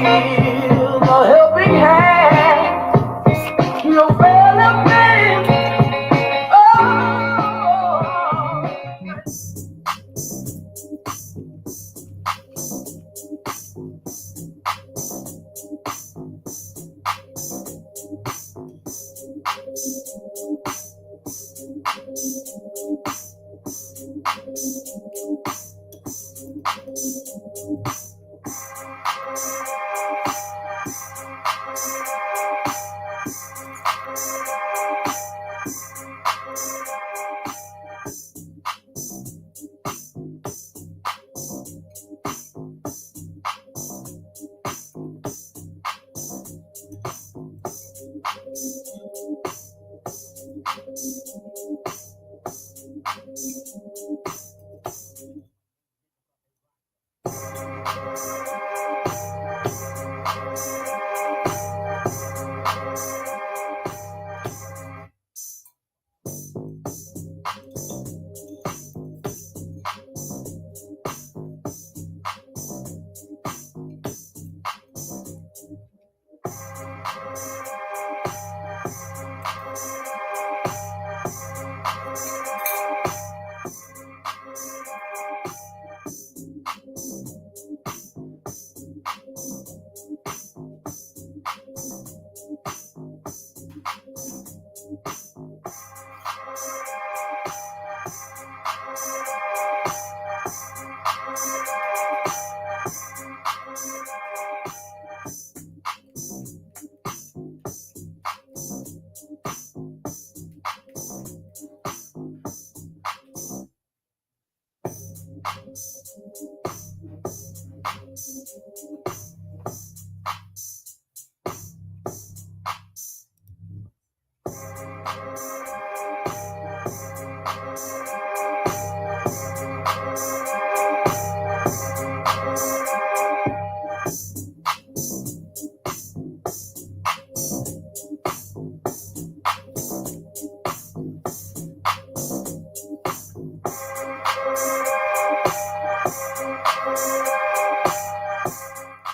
a helping hand. Your fellow man. Oh.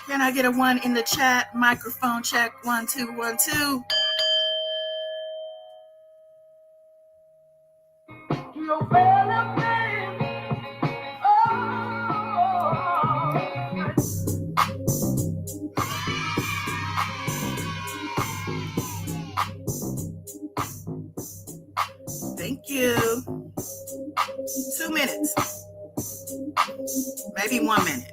Can I get a 1 in the chat? Microphone check. 1 2 1 2. Your fellow man. Thank you. 2 minutes. Maybe 1 minute.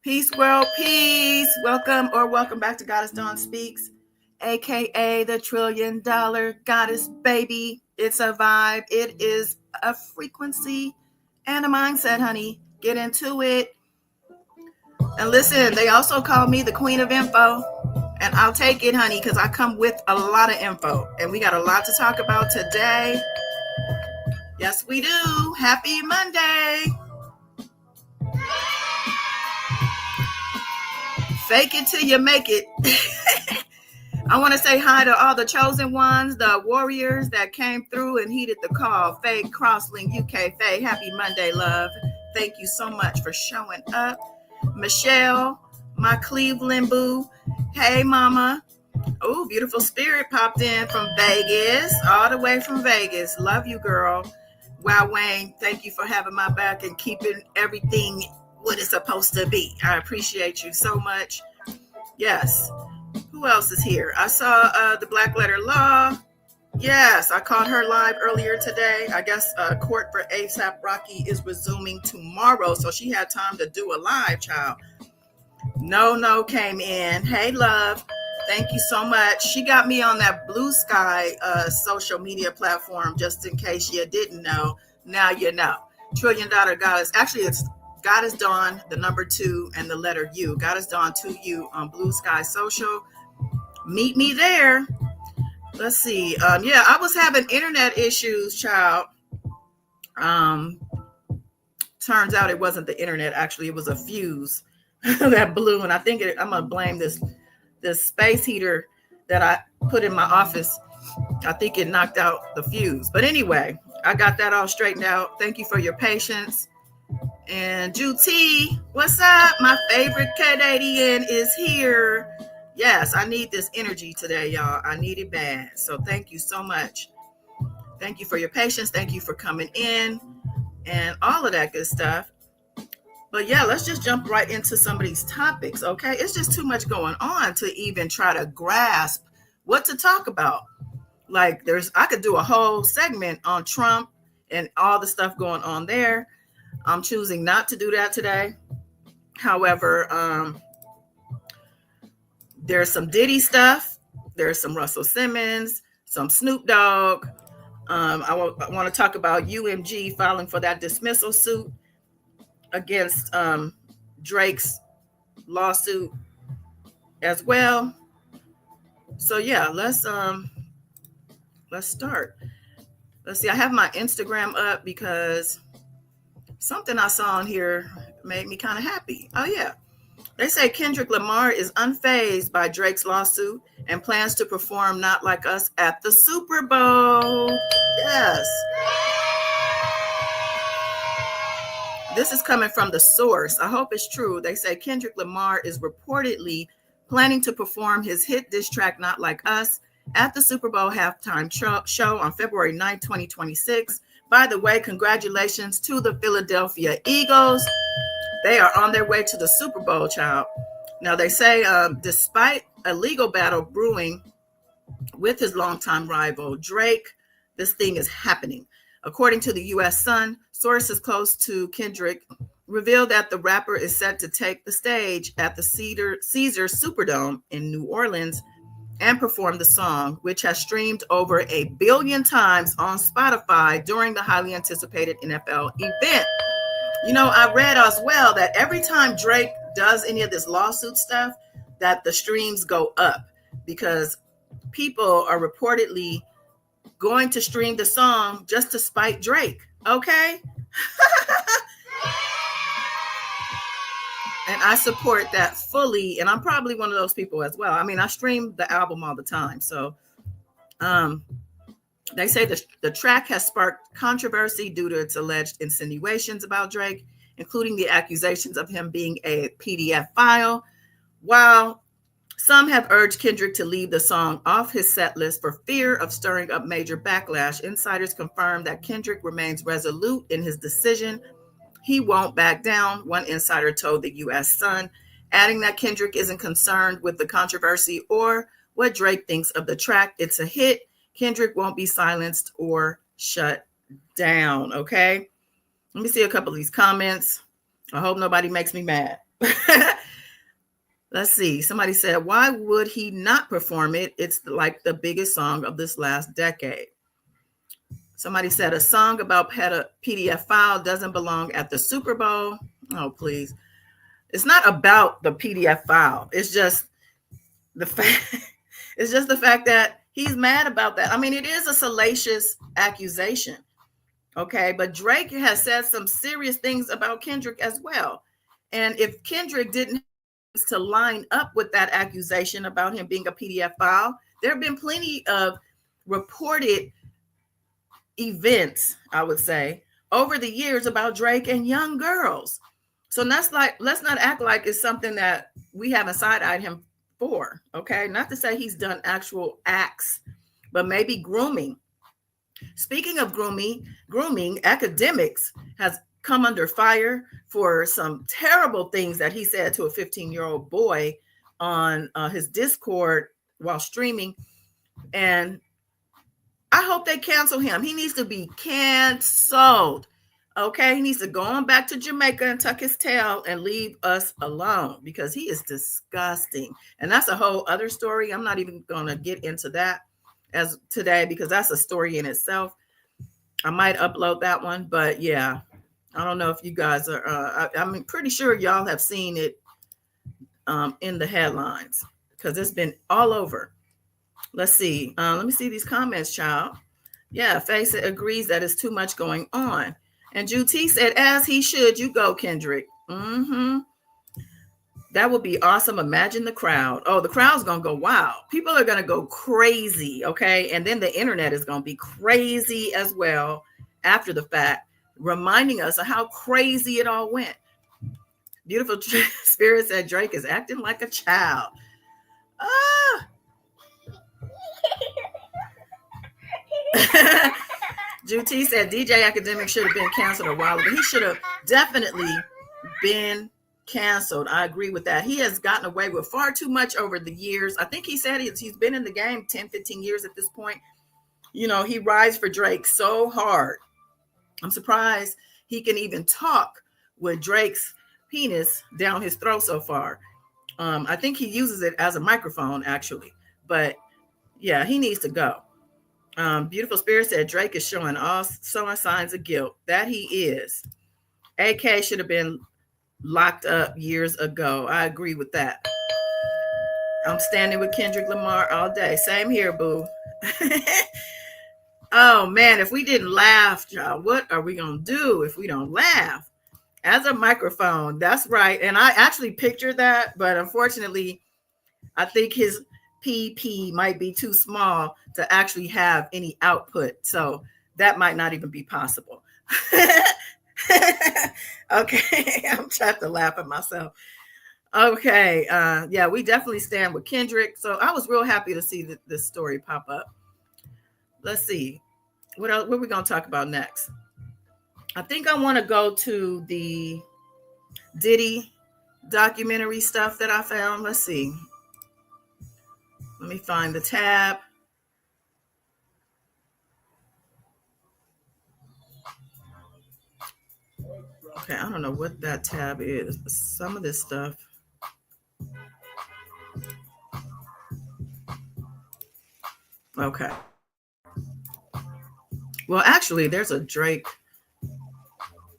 Peace, world, peace. Welcome back to Goddess Dawn Speaks, aka the $1 trillion goddess baby. It's a vibe. It is a frequency and a mindset, honey. Get into it. And listen, they also call me the queen of info. And I'll take it, honey, because I come with a lot of info. And we got a lot to talk about today. Yes, we do. Happy Monday. Fake it till you make it. I want to say hi to all the chosen ones, the warriors that came through and heeded the call. Faye Crosslink, UK. Faye, happy Monday, love. Thank you so much for showing up. Michelle, my Cleveland boo. Hey, mama. Oh, beautiful spirit popped in from Vegas, all the way from Vegas. Love you, girl. Wow, Wayne, thank you for having my back and keeping everything what it's supposed to be. I appreciate you so much. Yes. Who else is here? I saw the Black Letter Law. Yes, I caught her live earlier today. I guess court for ASAP Rocky is resuming tomorrow, so she had time to do a live, child. No came in. Hey, love. Thank you so much. She got me on that Blue Sky social media platform, just in case you didn't know. Now you know. $1 trillion Goddess. Actually, it's Goddess Dawn, the number 2, and the letter U. Goddess Dawn 2U on Blue Sky Social. Meet me there. Let's see. Yeah, I was having internet issues, child. Turns out it wasn't the internet. Actually, it was a fuse that blew, and I think I'm gonna blame this space heater that I put in my office. I think it knocked out the fuse. But anyway, I got that all straightened out. Thank you for your patience. And Juti, what's up? My favorite Canadian is here. Yes, I need this energy today, y'all. I need it bad. So thank you so much. Thank you for your patience. Thank you for coming in and all of that good stuff. But yeah, let's just jump right into some of these topics, okay? It's just too much going on to even try to grasp what to talk about. Like I could do a whole segment on Trump and all the stuff going on there. I'm choosing not to do that today. However, there's some Diddy stuff. There's some Russell Simmons, some Snoop Dogg. I want to talk about UMG filing for that dismissal suit against Drake's lawsuit as well. So yeah, let's start. Let's see. I have my Instagram up because something I saw on here made me kind of happy. Oh yeah. They say Kendrick Lamar is unfazed by Drake's lawsuit and plans to perform Not Like Us at the Super Bowl. Yes. This is coming from The Source. I hope it's true. They say Kendrick Lamar is reportedly planning to perform his hit diss track Not Like Us at the Super Bowl halftime show on February 9, 2026. By the way, congratulations to the Philadelphia Eagles. They are on their way to the Super Bowl, child. Now, they say despite a legal battle brewing with his longtime rival, Drake, this thing is happening. According to the U.S. Sun, sources close to Kendrick revealed that the rapper is set to take the stage at the Caesars Superdome in New Orleans and perform the song, which has streamed over 1 billion times on Spotify during the highly anticipated NFL event. You know, I read as well that every time Drake does any of this lawsuit stuff, that the streams go up because people are reportedly going to stream the song just to spite Drake. Okay. And I support that fully. And I'm probably one of those people as well. I mean, I stream the album all the time. So they say the track has sparked controversy due to its alleged insinuations about Drake, including the accusations of him being a PDF file. While some have urged Kendrick to leave the song off his set list for fear of stirring up major backlash, insiders confirm that Kendrick remains resolute in his decision. He won't back down, one insider told the U.S. Sun, adding that Kendrick isn't concerned with the controversy or what Drake thinks of the track. It's a hit. Kendrick won't be silenced or shut down, okay? Let me see a couple of these comments. I hope nobody makes me mad. Let's see. Somebody said, why would he not perform it? It's like the biggest song of this last decade. Somebody said, a song about PDF file doesn't belong at the Super Bowl. Oh, please. It's not about the PDF file. It's just the fact. It's just the fact that he's mad about that. I mean, it is a salacious accusation. Okay. But Drake has said some serious things about Kendrick as well. And if Kendrick didn't to line up with that accusation about him being a PDF file, there have been plenty of reported events, I would say, over the years about Drake and young girls. So let's not act like it's something that we haven't side-eyed him for. Okay. Not to say he's done actual acts, but maybe grooming. Speaking of grooming, academics has come under fire for some terrible things that he said to a 15-year-old boy on his Discord while streaming. And I hope they cancel him. He needs to be canceled. Okay. He needs to go on back to Jamaica and tuck his tail and leave us alone because he is disgusting. And that's a whole other story. I'm not even going to get into that as today because that's a story in itself. I might upload that one, but yeah. I don't know if you guys are, I'm pretty sure y'all have seen it in the headlines because it's been all over. Let's see. Let me see these comments, child. Yeah, Face agrees that it's too much going on. And Ju T said, as he should, you go, Kendrick. Mm-hmm. That would be awesome. Imagine the crowd. Oh, the crowd's going to go wild. People are going to go crazy, okay? And then the internet is going to be crazy as well after the fact, reminding us of how crazy it all went. Beautiful Spirit said Drake is acting like a child. Juti said DJ Academic should have been canceled a while ago. He should have definitely been canceled. I agree with that. He has gotten away with far too much over the years. I think he said he's been in the game 10, 15 years at this point. You know, he rides for Drake so hard. I'm surprised he can even talk with Drake's penis down his throat so far. I think he uses it as a microphone, actually. But yeah, he needs to go. Beautiful Spirit said Drake is showing signs of guilt. That he is. AK should have been locked up years ago. I agree with that. I'm standing with Kendrick Lamar all day. Same here, boo. Oh, man, if we didn't laugh, y'all, what are we going to do if we don't laugh? As a microphone, that's right. And I actually pictured that, but unfortunately, I think his PP might be too small to actually have any output. So that might not even be possible. Okay, I'm trying to laugh at myself. Okay, yeah, we definitely stand with Kendrick. So I was real happy to see this story pop up. Let's see. What else? What are we going to talk about next? I think I want to go to the Diddy documentary stuff that I found. Let's see. Let me find the tab. Okay, I don't know what that tab is. Some of this stuff. Okay. Well, actually, there's a Drake.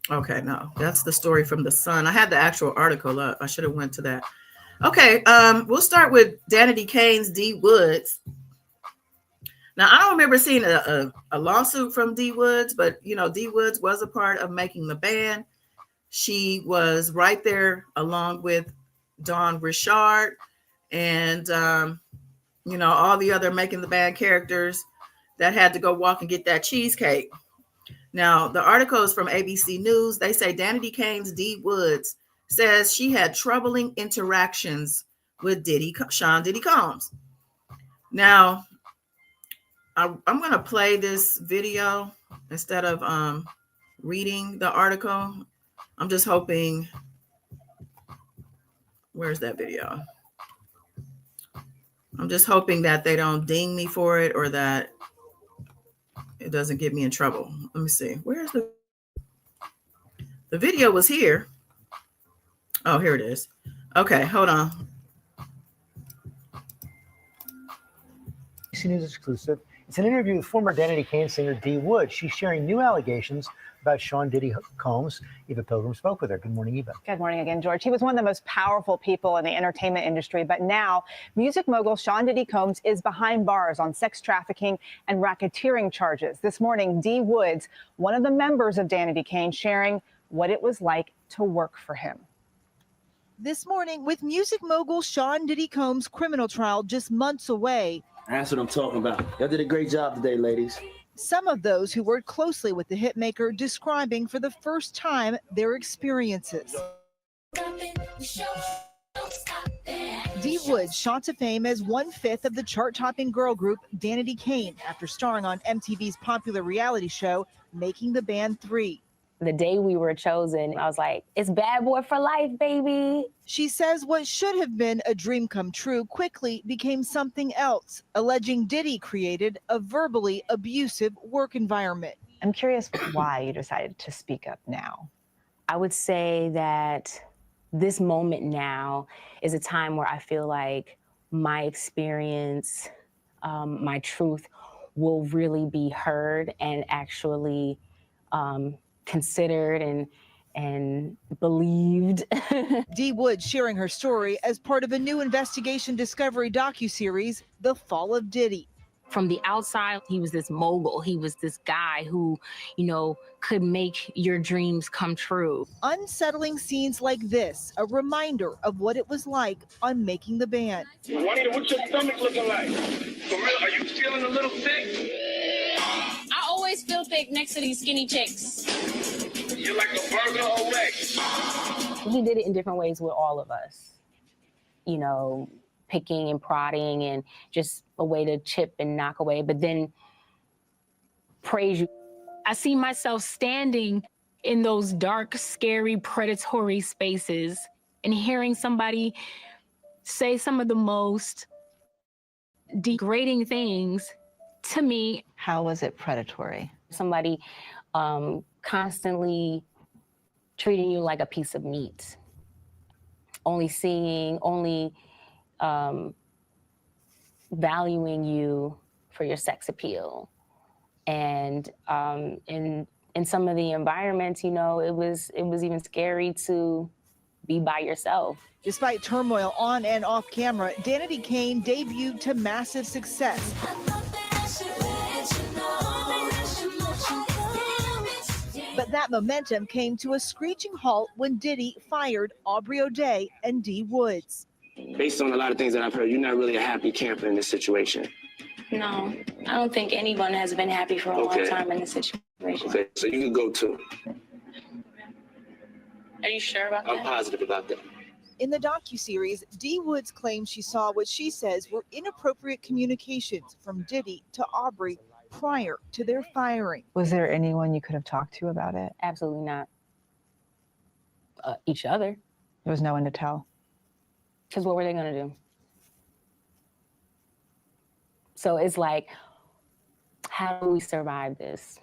Okay, no, that's the story from The Sun. I had the actual article up. I should have went to that. Okay, we'll start with Danity Kane's D Woods. Now, I don't remember seeing a lawsuit from D Woods, but, you know, D Woods was a part of making the band. She was right there along with Dawn Richard and, you know, all the other making the band characters that had to go walk and get that cheesecake. Now, the article is from ABC News. They say Danity Kane's D Woods says she had troubling interactions with Sean Diddy Combs. Now, I'm going to play this video instead of reading the article. I'm just hoping. Where's that video? I'm just hoping that they don't ding me for it or that it doesn't get me in trouble. Let me see. Where's the video was here. Oh, here it is. Okay, hold on. ABC News exclusive. It's an interview with former Danity Kane singer Dee Wood. She's sharing new allegations about Sean Diddy Combs. Eva Pilgrim spoke with her. Good morning, Eva. Good morning again, George. He was one of the most powerful people in the entertainment industry, but now music mogul Sean Diddy Combs is behind bars on sex trafficking and racketeering charges. This morning, Dee Woods, one of the members of Danity Kane, sharing what it was like to work for him. This morning, with music mogul Sean Diddy Combs' criminal trial just months away. That's what I'm talking about. Y'all did a great job today, ladies. Some of those who worked closely with the hitmaker describing for the first time their experiences. Dee Woods shot to fame as 1/5 of the chart-topping girl group Danity Kane after starring on MTV's popular reality show, Making the Band 3. The day we were chosen, I was like, it's bad boy for life, baby. She says what should have been a dream come true quickly became something else, alleging Diddy created a verbally abusive work environment. I'm curious why you decided to speak up now. I would say that this moment now is a time where I feel like my experience, my truth will really be heard and actually considered and believed. Dee Woods sharing her story as part of a new investigation discovery docuseries, The Fall of Diddy. From the outside, he was this mogul. He was this guy who, you know, could make your dreams come true. Unsettling scenes like this, a reminder of what it was like on Making the Band. Juanita, what's your stomach looking like? For real, are you feeling a little thick? I always feel thick next to these skinny chicks. You're like a burger away. He did it in different ways with all of us. You know, picking and prodding and just a way to chip and knock away, but then praise you. I see myself standing in those dark, scary, predatory spaces and hearing somebody say some of the most degrading things to me. How was it predatory? Somebody constantly treating you like a piece of meat, only valuing you for your sex appeal. And in some of the environments, you know, it was even scary to be by yourself. Despite turmoil on and off camera, Danity Kane debuted to massive success. But that momentum came to a screeching halt when Diddy fired Aubrey O'Day and Dee Woods. Based on a lot of things that I've heard, you're not really a happy camper in this situation. No, I don't think anyone has been happy for a long time in this situation. Okay, so you can go too. Are you sure about that? I'm positive about that. In the docuseries, Dee Woods claims she saw what she says were inappropriate communications from Diddy to Aubrey prior to their firing. Was there anyone you could have talked to about it? Absolutely not. Each other. There was no one to tell. Because what were they going to do? So it's like, how do we survive this?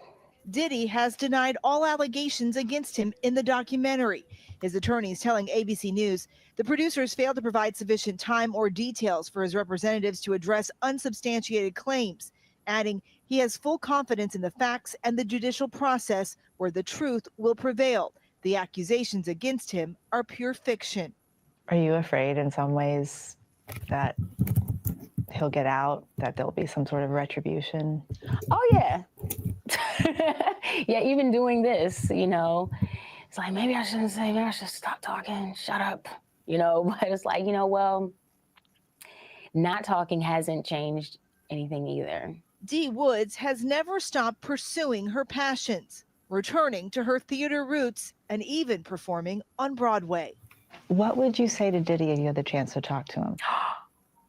Diddy has denied all allegations against him in the documentary. His attorneys telling ABC News the producers failed to provide sufficient time or details for his representatives to address unsubstantiated claims, adding he has full confidence in the facts and the judicial process where the truth will prevail. The accusations against him are pure fiction. Are you afraid in some ways that he'll get out, that there'll be some sort of retribution? Oh, yeah. Yeah, even doing this, you know, it's like, maybe I shouldn't say, maybe I should stop talking, shut up, you know, but it's like, you know, well, not talking hasn't changed anything either. Dee Woods has never stopped pursuing her passions, returning to her theater roots and even performing on Broadway. What would you say to Diddy if you had the chance to talk to him?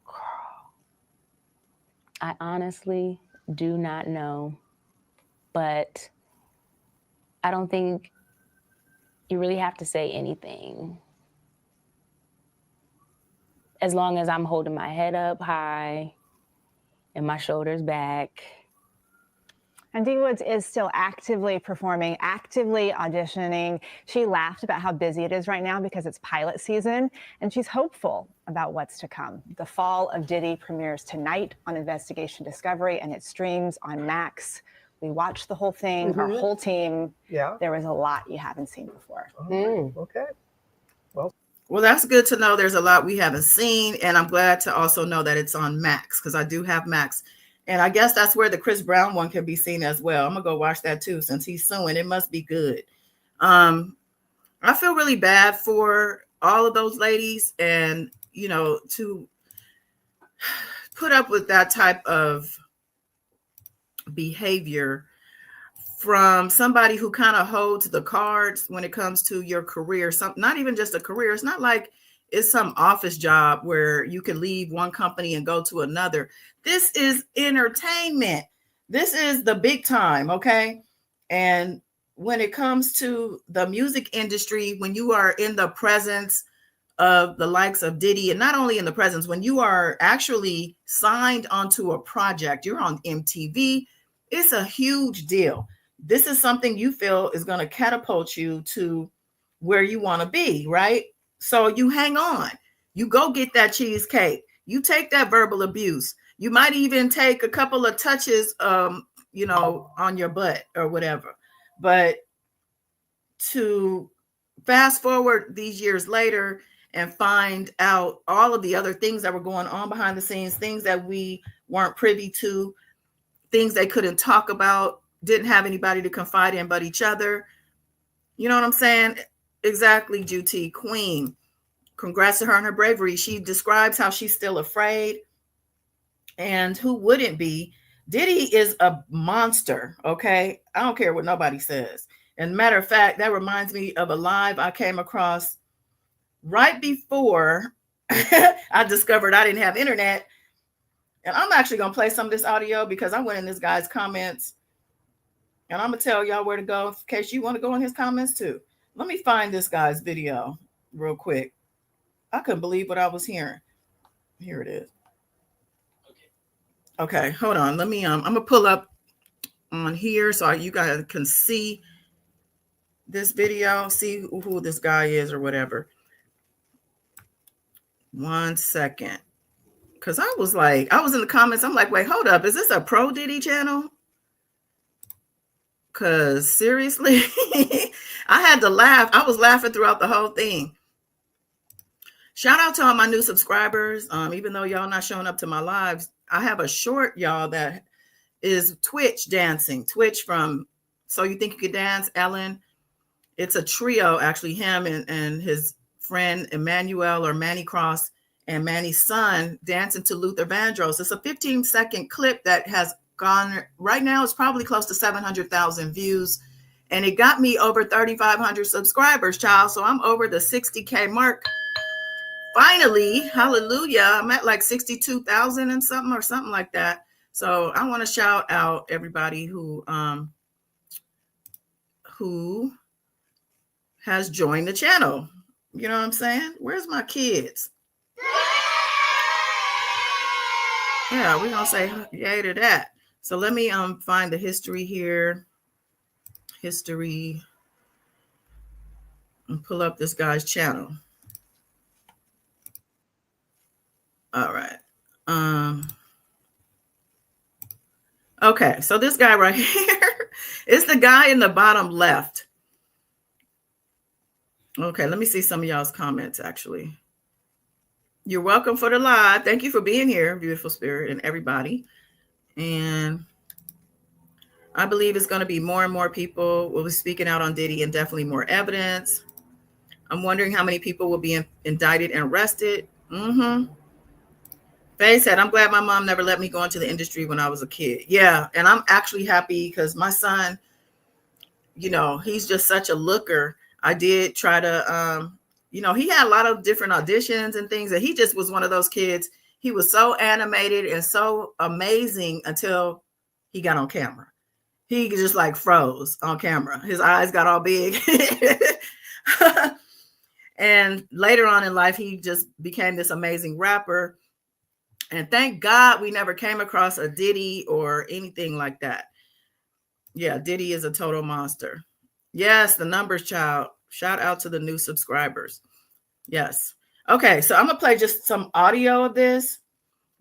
Girl, I honestly do not know, but I don't think you really have to say anything. As long as I'm holding my head up high and my shoulders back. And Dee Woods is still actively performing, actively auditioning. She laughed about how busy it is right now because it's pilot season, and she's hopeful about what's to come. The Fall of Diddy premieres tonight on Investigation Discovery, and it streams on Max. We watched the whole thing, our whole team. Yeah. There was a lot you haven't seen before. Okay. Well, that's good to know. There's a lot we haven't seen, and I'm glad to also know that it's on Max, because I do have Max. And I guess that's where the Chris Brown one can be seen as well. I'm gonna go watch that too, since he's suing. It must be good. I feel really bad for all of those ladies, and to put up with that type of behavior from somebody who kind of holds the cards when it comes to your career. Not even just a career. It's not like it's some office job where you can leave one company and go to another. This is entertainment. This is the big time, okay? And when it comes to the music industry, when you are in the presence of the likes of Diddy, and not only in the presence, when you are actually signed onto a project, you're on MTV, it's a huge deal. This is something you feel is going to catapult you to where you want to be, right? So you hang on. You go get that cheesecake. You take that verbal abuse. You might even take a couple of touches, on your butt or whatever. But to fast forward these years later and find out all of the other things that were going on behind the scenes, things that we weren't privy to, things they couldn't talk about, didn't have anybody to confide in but each other. You know what I'm saying? Exactly, Juti, Queen. Congrats to her on her bravery. She describes how she's still afraid. And who wouldn't be? Diddy is a monster, okay? I don't care what nobody says. And matter of fact, that reminds me of a live I came across right before I discovered I didn't have internet. And I'm actually going to play some of this audio because I went in this guy's comments. And I'm going to tell y'all where to go in case you want to go in his comments too. Let me find this guy's video real quick. I couldn't believe what I was hearing. Here it is. Okay, hold on. Let me, I'm going to pull up on here so you guys can see this video, see who this guy is or whatever. 1 second. Because I was in the comments. I'm like, wait, hold up. Is this a pro Diddy channel? Because seriously, I had to laugh. I was laughing throughout the whole thing. Shout out to all my new subscribers. Even though y'all not showing up to my lives, I have a short, y'all, that is Twitch dancing. Twitch from So You Think You Could Dance, Ellen. It's a trio, actually, him and his friend Emmanuel or Manny Cross and Manny's son dancing to Luther Vandross. It's a 15-second clip that has gone, right now it's probably close to 700,000 views. And it got me over 3,500 subscribers, child. So I'm over the 60K mark. Finally, hallelujah. I'm at like 62,000 and something or something like that. So I want to shout out everybody who has joined the channel. You know what I'm saying? Where's my kids? Yeah, we're going to say yay to that. So let me find the history here. History. And pull up this guy's channel. All right. Okay, so this guy right here is the guy in the bottom left. Okay, let me see some of y'all's comments, actually. You're welcome for the live. Thank you for being here, beautiful spirit, and everybody. And I believe it's going to be more and more people will be speaking out on Diddy and definitely more evidence. I'm wondering how many people will be indicted and arrested. Faye said, I'm glad my mom never let me go into the industry when I was a kid. Yeah, and I'm actually happy because my son, he's just such a looker. I did try to, he had a lot of different auditions and things, and he just was one of those kids. He was so animated and so amazing until he got on camera. He just like froze on camera. His eyes got all big. And later on in life, he just became this amazing rapper. And thank God we never came across a Diddy or anything like that. Yeah, Diddy is a total monster. Yes, the numbers, child. Shout out to the new subscribers. Yes. Okay, so I'm gonna play just some audio of this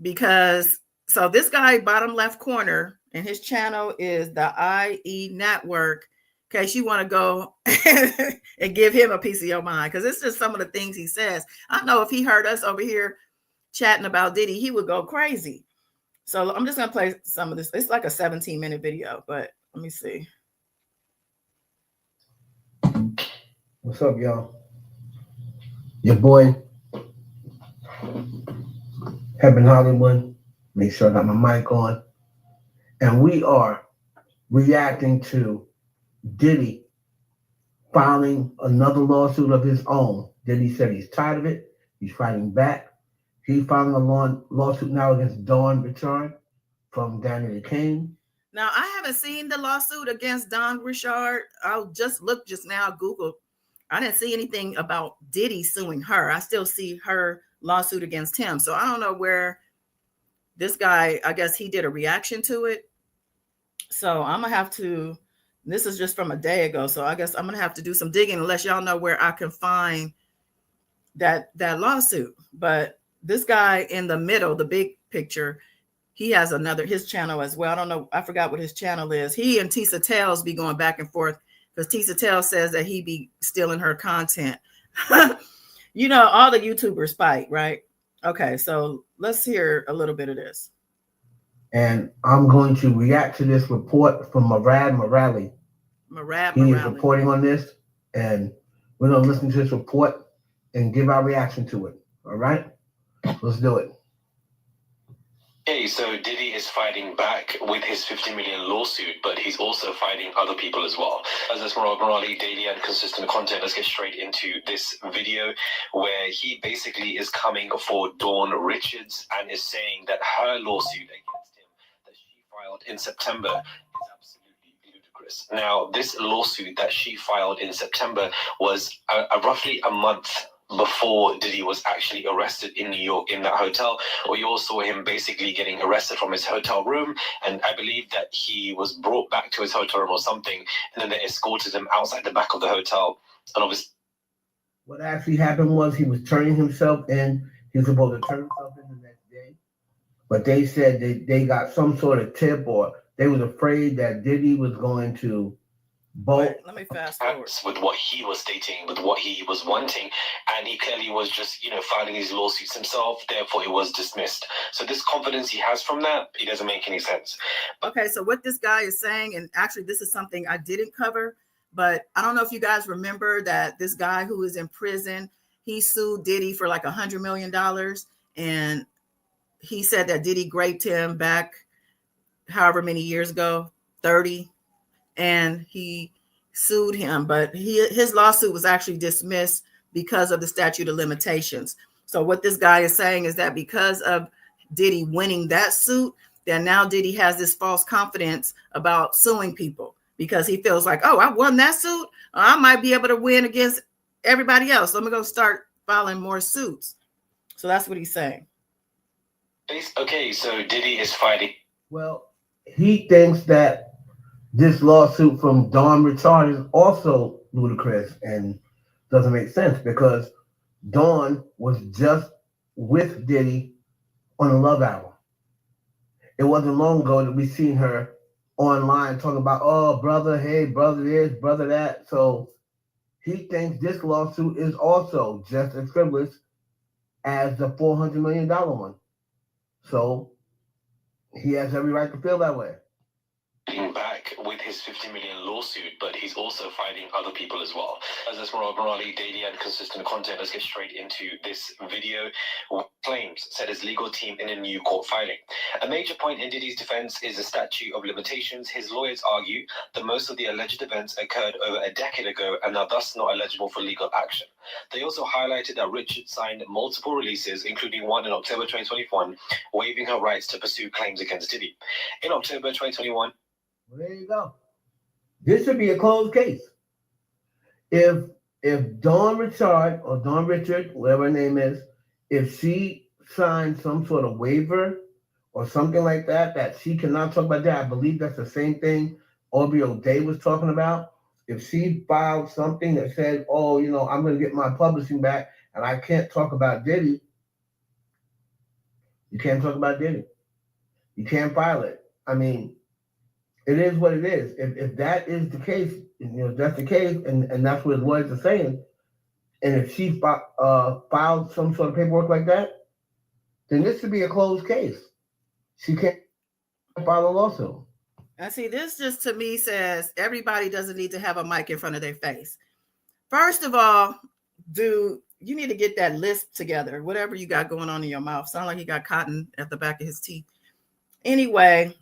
because so this guy, bottom left corner, and his channel is the IE Network. In case you want to go and give him a piece of your mind, because it's just some of the things he says. I know if he heard us over here chatting about Diddy, he would go crazy. So I'm just gonna play some of this. It's like a 17-minute video, but let me see. What's up, y'all? Your boy, Heaven Hollywood. Make sure I got my mic on. And we are reacting to Diddy filing another lawsuit of his own. Diddy said he's tired of it. He's fighting back. He's filing a lawsuit now against Dawn Richard from Danny Kane. Now, I haven't seen the lawsuit against Don Richard. I'll just look just now, Google. I didn't see anything about Diddy suing her. I still see her lawsuit against him. So I don't know where this guy, I guess he did a reaction to it. So I'm going to have to, this is just from a day ago. So I guess I'm going to have to do some digging unless y'all know where I can find that lawsuit. But this guy in the middle, the big picture, he has his channel as well. I don't know. I forgot what his channel is. He and Tisa Tales be going back and forth because Tisa Tales says that he be stealing her content. You know, all the YouTubers fight, right? Okay, so let's hear a little bit of this. And I'm going to react to this report from Murad Morali. He is reporting on this, and we're going to listen to this report and give our reaction to it. All right? Let's do it. Okay, so Diddy is fighting back with his 50 million lawsuit, but he's also fighting other people as well. As this Morali, daily and consistent content, let's get straight into this video where he basically is coming for Dawn Richards and is saying that her lawsuit against him that she filed in September is absolutely ludicrous. Now, this lawsuit that she filed in September was roughly a month before Diddy was actually arrested in New York in that hotel, where you all saw him basically getting arrested from his hotel room, and I believe that he was brought back to his hotel room or something, and then they escorted him outside the back of the hotel. And obviously, what actually happened was he was turning himself in. He was supposed to turn himself in the next day, but they said they got some sort of tip, or they was afraid that Diddy was going to bolt. Let me fast forward. With what he was stating, with what he was wanting, and he clearly was just, filing his lawsuits himself, therefore it was dismissed. So this confidence he has from that, it doesn't make any sense. Okay, so what this guy is saying, and actually this is something I didn't cover, but I don't know if you guys remember that this guy who is in prison, he sued Diddy for like $100 million, and he said that Diddy raped him back however many years ago, 30, and he sued him, but his lawsuit was actually dismissed because of the statute of limitations. So what this guy is saying is that because of Diddy winning that suit, that now Diddy has this false confidence about suing people because he feels like, oh, I won that suit, I might be able to win against everybody else. Let me go start filing more suits. So that's what he's saying. Okay, so Diddy is fighting. Well, he thinks that this lawsuit from Dawn Richard is also ludicrous and doesn't make sense because Dawn was just with Diddy on a Love Hour. It wasn't long ago that we seen her online talking about, oh, brother, hey, brother this, brother that. So he thinks this lawsuit is also just as frivolous as the $400 million one. So he has every right to feel that way. Back with his 50 million lawsuit, but he's also fighting other people as well. As this Morali, daily and consistent content, let's get straight into this video. Claims, said his legal team in a new court filing. A major point in Diddy's defense is the statute of limitations. His lawyers argue that most of the alleged events occurred over a decade ago and are thus not eligible for legal action. They also highlighted that Richard signed multiple releases, including one in October 2021, waiving her rights to pursue claims against Diddy. In October 2021, well, there you go. This should be a closed case. If Dawn Richard or Dawn Richard, whatever her name is, if she signed some sort of waiver or something like that, that she cannot talk about that, I believe that's the same thing Aubrey O'Day was talking about, if she filed something that said, oh, you know, I'm going to get my publishing back and I can't talk about Diddy, you can't talk about Diddy. You can't file it. I mean, it is what it is. If that is the case, you know, that's the case, and that's what his lawyers are saying, and if she filed some sort of paperwork like that, then this should be a closed case. She can't file a lawsuit. And see, this just to me says everybody doesn't need to have a mic in front of their face. First of all, dude, you need to get that lisp together, whatever you got going on in your mouth. Sound like he got cotton at the back of his teeth. Anyway,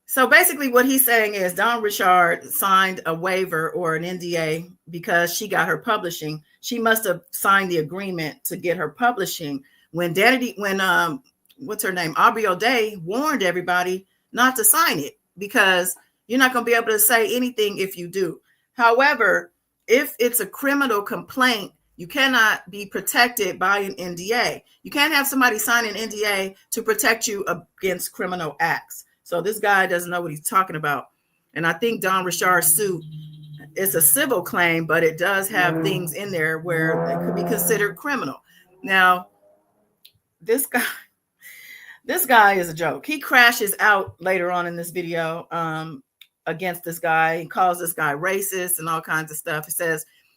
so basically what he's saying is Dawn Richard signed a waiver or an NDA because she got her publishing. She must have signed the agreement to get her publishing when what's her name? Aubrey O'Day warned everybody not to sign it because you're not going to be able to say anything if you do. However, if it's a criminal complaint, you cannot be protected by an NDA. You can't have somebody sign an NDA to protect you against criminal acts. So this guy doesn't know what he's talking about. And I think Dawn Richard's suit is a civil claim, but it does have things in there where it could be considered criminal. Now, this guy is a joke. He crashes out later on in this video against this guy. He calls this guy racist and all kinds of stuff.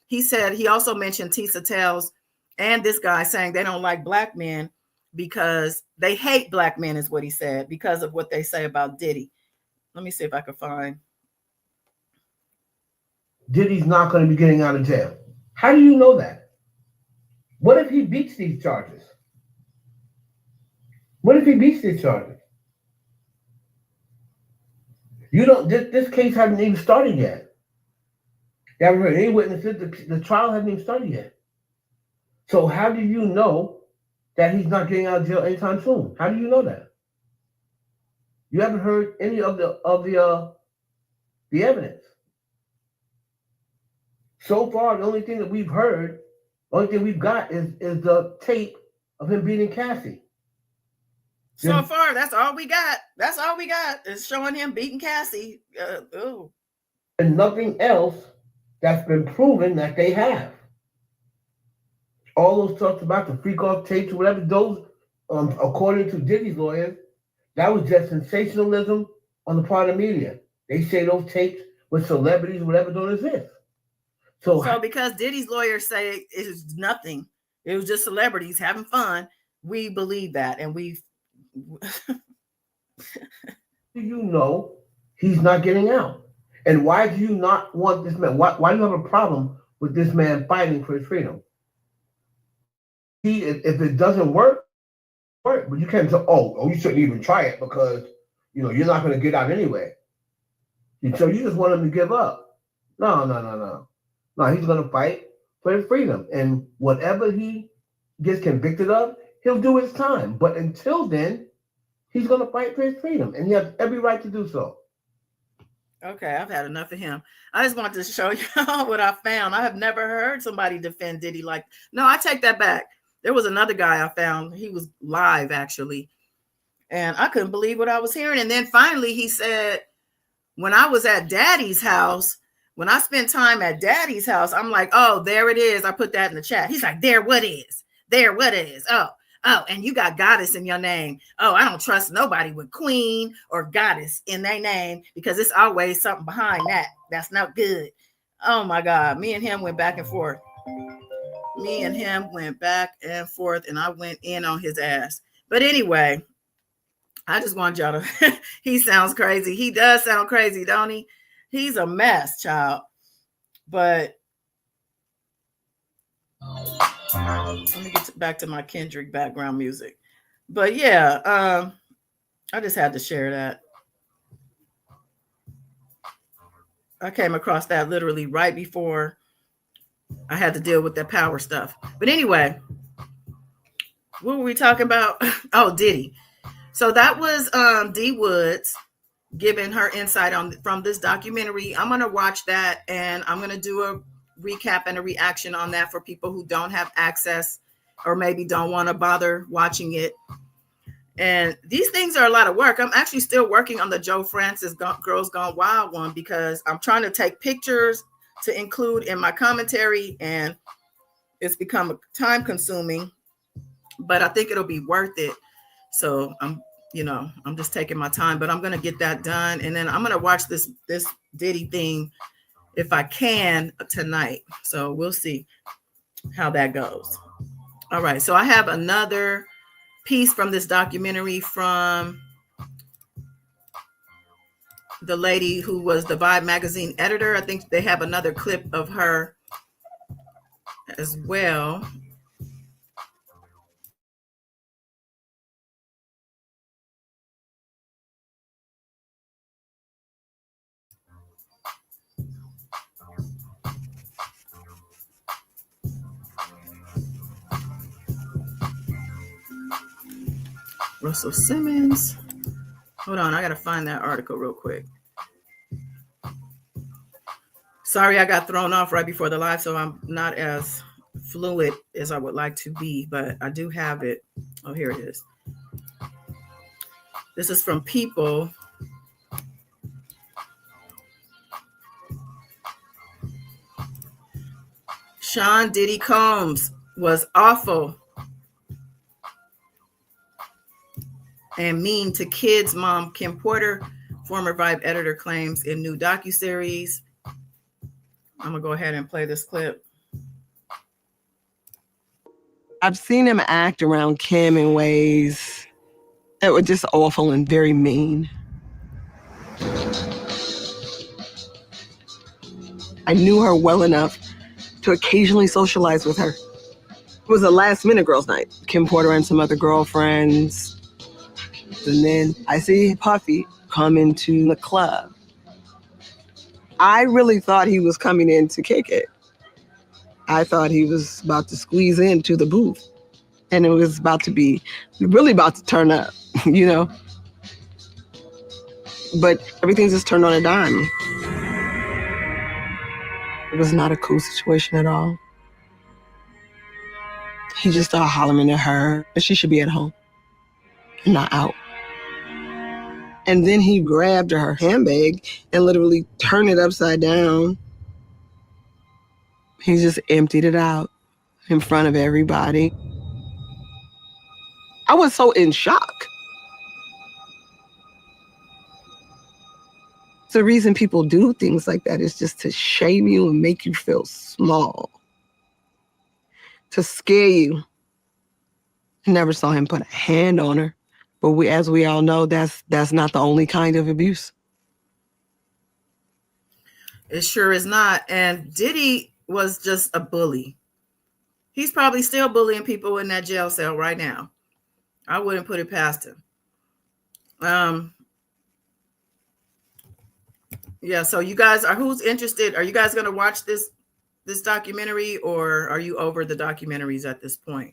He said he also mentioned Tisa Tales and this guy saying they don't like black men because they hate black men is what he said because of what they say about Diddy. Let me see if I can find. Diddy's not going to be getting out of jail. How do you know that? What if he beats these charges? What if he beats these charges? You don't. This case hasn't even started yet. You haven't heard any witnesses. The trial hasn't even started yet. So how do you know that he's not getting out of jail anytime soon? How do you know that? You haven't heard any of the evidence. So far, the only thing that we've heard, the only thing we've got is the tape of him beating Cassie. So far, that's all we got. That's all we got is showing him beating Cassie. And nothing else that's been proven that they have. All those talks about the freak off tapes or whatever, those, according to Diddy's lawyers, that was just sensationalism on the part of media. They say those tapes with celebrities or whatever don't exist. So because Diddy's lawyers say it is nothing, it was just celebrities having fun, we believe that. And you know he's not getting out. And why do you not want this man? Why do you have a problem with this man fighting for his freedom? If it doesn't work, but you can't say, oh, you shouldn't even try it because you're not going to get out anyway. So you just want him to give up. No. No, he's going to fight for his freedom. And whatever he gets convicted of, he'll do his time. But until then, he's going to fight for his freedom. And he has every right to do so. Okay, I've had enough of him. I just wanted to show y'all what I found. I have never heard somebody defend Diddy like. No, I take that back. There was another guy I found. He was live, actually. And I couldn't believe what I was hearing. And then finally he said, when I was at Daddy's house, when I spent time at Daddy's house, I'm like, oh, there it is. I put that in the chat. He's like, there what is? There what is? Oh, and you got goddess in your name. Oh, I don't trust nobody with queen or goddess in their name because it's always something behind that. That's not good. Oh, my God. Me and him went back and forth. And I went in on his ass. But anyway, I just want y'all to, he sounds crazy. He does sound crazy, don't he? He's a mess, child. But let me get back to my Kendrick background music. But yeah, I just had to share that. I came across that literally right before I had to deal with that power stuff. But anyway, what were we talking about? Oh, Diddy. So that was D Woods giving her insight from this documentary. I'm going to watch that and I'm going to do a recap and a reaction on that for people who don't have access or maybe don't want to bother watching it. And these things are a lot of work. I'm actually still working on the Joe Francis Girls Gone Wild one because I'm trying to take pictures to include in my commentary, and it's become time consuming, but I think it'll be worth it. So I'm just taking my time, but I'm going to get that done. And then I'm going to watch this Diddy thing if I can tonight. So we'll see how that goes. All right. So I have another piece from this documentary from the lady who was the Vibe magazine editor. I think they have another clip of her as well. Russell Simmons. Hold on, I gotta find that article real quick. Sorry, I got thrown off right before the live, so I'm not as fluid as I would like to be, but I do have it. Oh, here it is. This is from People. Sean Diddy Combs was awful and mean to kids. Mom Kim Porter, former Vibe editor, claims in new docuseries. I'm gonna go ahead and play this clip. I've seen him act around Kim in ways that were just awful and very mean. I knew her well enough to occasionally socialize with her. It was a last-minute girls' night. Kim Porter and some other girlfriends. And then I see Puffy come into the club. I really thought he was coming in to kick it. I thought he was about to squeeze into the booth. And it was really about to turn up, you know? But everything just turned on a dime. It was not a cool situation at all. He just started hollering at her that she should be at home, not out. And then he grabbed her handbag and literally turned it upside down. He just emptied it out in front of everybody. I was so in shock. The reason people do things like that is just to shame you and make you feel small, to scare you. I never saw him put a hand on her, but as we all know, that's not the only kind of abuse. It sure is not. And Diddy was just a bully. He's probably still bullying people in that jail cell right now. I wouldn't put it past him. Yeah, so you guys who's interested? Are you guys going to watch this documentary, or are you over the documentaries at this point?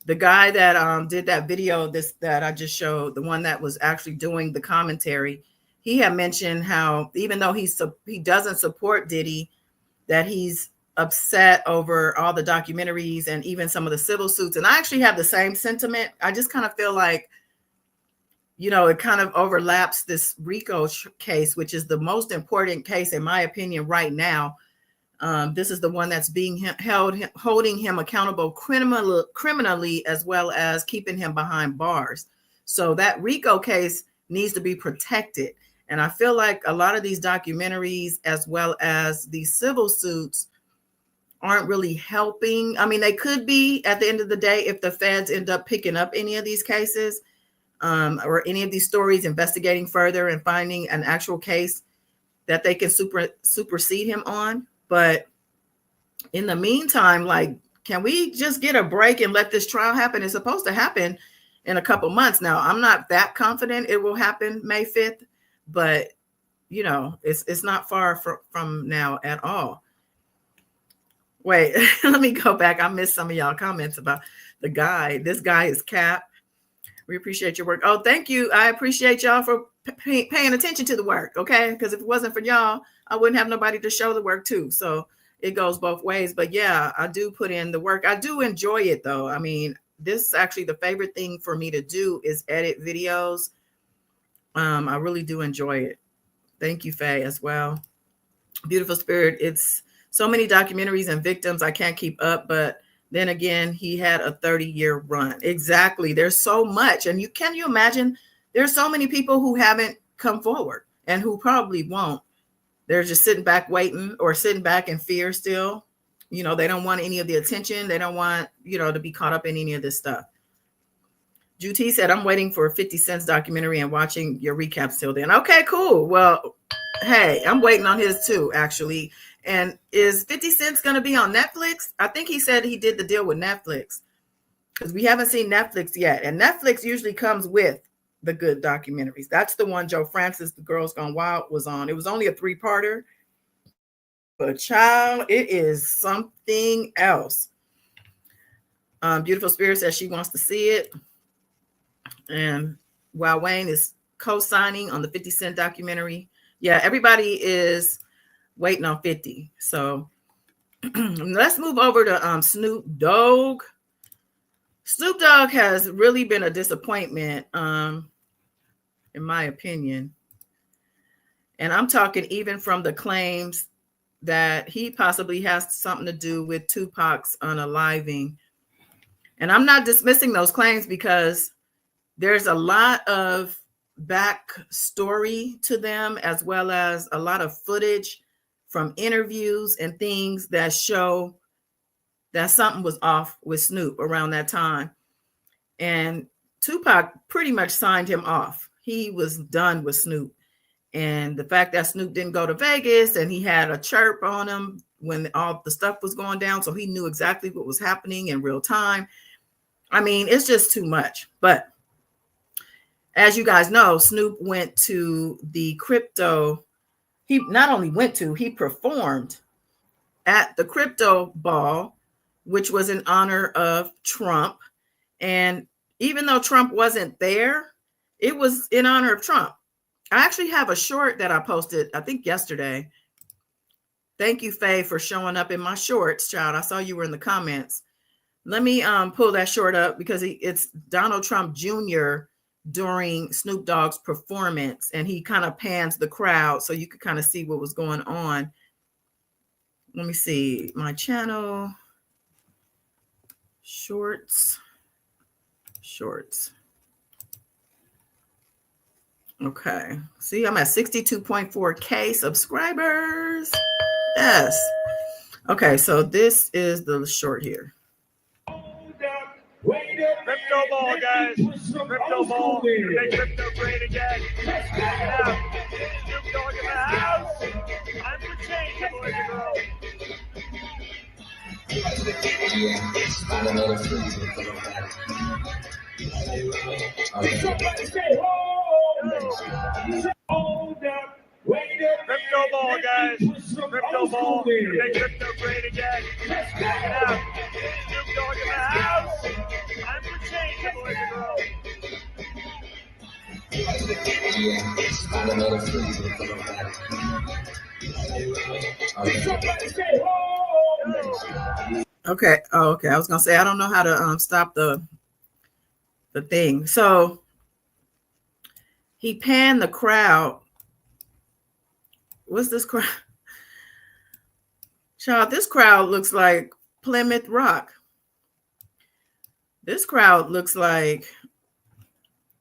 The guy that did that video that I just showed, the one that was actually doing the commentary, he had mentioned how even though he doesn't support Diddy, that he's upset over all the documentaries and even some of the civil suits. And I actually have the same sentiment. I just kind of feel like, it kind of overlaps this RICO case, which is the most important case, in my opinion, right now. This is the one that's being holding him accountable criminally, as well as keeping him behind bars. So that RICO case needs to be protected. And I feel like a lot of these documentaries, as well as these civil suits, aren't really helping. I mean, they could be at the end of the day if the feds end up picking up any of these cases. Or any of these stories, investigating further and finding an actual case that they can supersede him on. But in the meantime, can we just get a break and let this trial happen? It's supposed to happen in a couple months. Now, I'm not that confident it will happen May 5th, but it's not far from now at all. Wait, let me go back. I missed some of y'all comments about the guy. This guy is Cap. We appreciate your work. Oh, thank you. I appreciate y'all for paying attention to the work, okay? Because if it wasn't for y'all, I wouldn't have nobody to show the work too. So it goes both ways. But yeah, I do put in the work. I do enjoy it though. I mean, this is actually the favorite thing for me to do is edit videos. I really do enjoy it. Thank you, Faye, as well. Beautiful Spirit. It's so many documentaries and victims. I can't keep up, but then again, he had a 30-year run. Exactly. There's so much. And can you imagine? There's so many people who haven't come forward and who probably won't. They're just sitting back waiting or sitting back in fear still. You know, they don't want any of the attention. They don't want, to be caught up in any of this stuff. Juti said, I'm waiting for 50 Cent's documentary and watching your recaps till then. Okay, cool. Well, hey, I'm waiting on his too, actually. And is 50 Cent's going to be on Netflix? I think he said he did the deal with Netflix because we haven't seen Netflix yet. And Netflix usually comes with the good documentaries. That's the one Joe Francis, The Girls Gone Wild, was on. It was only a 3-parter. But child, it is something else. Beautiful Spirit says she wants to see it. And while Wayne is co-signing on the 50 Cent documentary, yeah, everybody is waiting on 50. So let's move over to Snoop Dogg. Snoop Dogg has really been a disappointment, in my opinion. And I'm talking even from the claims that he possibly has something to do with Tupac's unaliving. And I'm not dismissing those claims because there's a lot of backstory to them, as well as a lot of footage from interviews and things that show that something was off with Snoop around that time. And Tupac pretty much signed him off. He was done with Snoop. And the fact that Snoop didn't go to Vegas and he had a chirp on him when all the stuff was going down, so he knew exactly what was happening in real time. I mean, it's just too much. But as you guys know, Snoop went to the crypto. He not only went to, he performed at the crypto ball, which was in honor of Trump. And even though Trump wasn't there, it was in honor of Trump. I actually have a short that I posted, I think yesterday. Thank you, Faye, for showing up in my shorts, child. I saw you were in the comments. Let me pull that short up because it's Donald Trump Jr. during Snoop Dogg's performance, and he kind of pans the crowd so you could kind of see what was going on. Let me see my channel, shorts. Okay, see, I'm at 62.4K subscribers. Yes. Okay, so this is the short here. Crypto ball, guys. Crypto ball. Make crypto great again. Check it out. Snoop Dogg in the house. I'm for change, boys and girls. Somebody say, hold up, wait up. Crypto ball, guys. Crypto ball. Make crypto great again. Check it out. Snoop Dogg in the house. I'm for change, boys and girls. Somebody say, Okay. Oh, okay. I was gonna say I don't know how to stop the thing. So he panned the crowd. What's this crowd? Child, this crowd looks like Plymouth Rock. This crowd looks like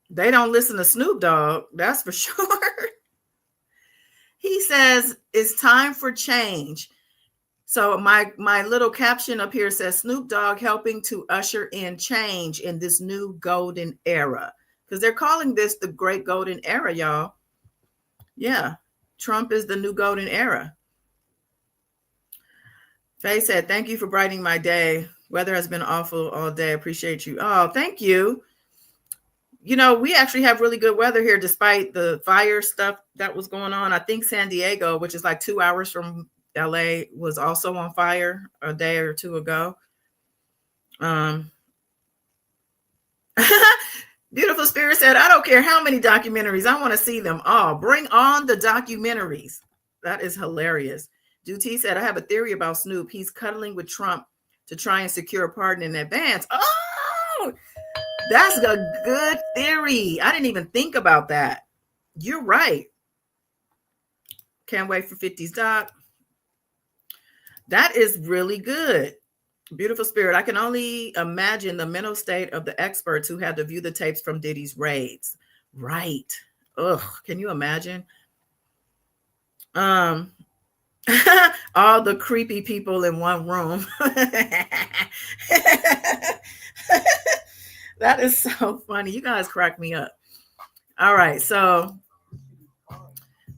they don't listen to Snoop Dogg, that's for sure. He says it's time for change. So my little caption up here says Snoop Dogg helping to usher in change in this new golden era. Because they're calling this the great golden era, y'all. Yeah, Trump is the new golden era. Faye said, thank you for brightening my day. Weather has been awful all day. Appreciate you. Oh, thank you. You know, we actually have really good weather here despite the fire stuff that was going on. I think San Diego, which is like 2 hours from LA, was also on fire a day or two ago. Beautiful Spirit said, I don't care how many documentaries. I want to see them all. Bring on the documentaries. That is hilarious. Duty said, I have a theory about Snoop. He's cuddling with Trump to try and secure a pardon in advance. Oh, That's a good theory. I didn't even think about that. You're right. Can't wait for 50's doc. That is really good. Beautiful spirit. I can only imagine the mental state of the experts who had to view the tapes from Diddy's raids. Right. Ugh. Can you imagine? All the creepy people in one room. That is so funny. You guys crack me up. All right. So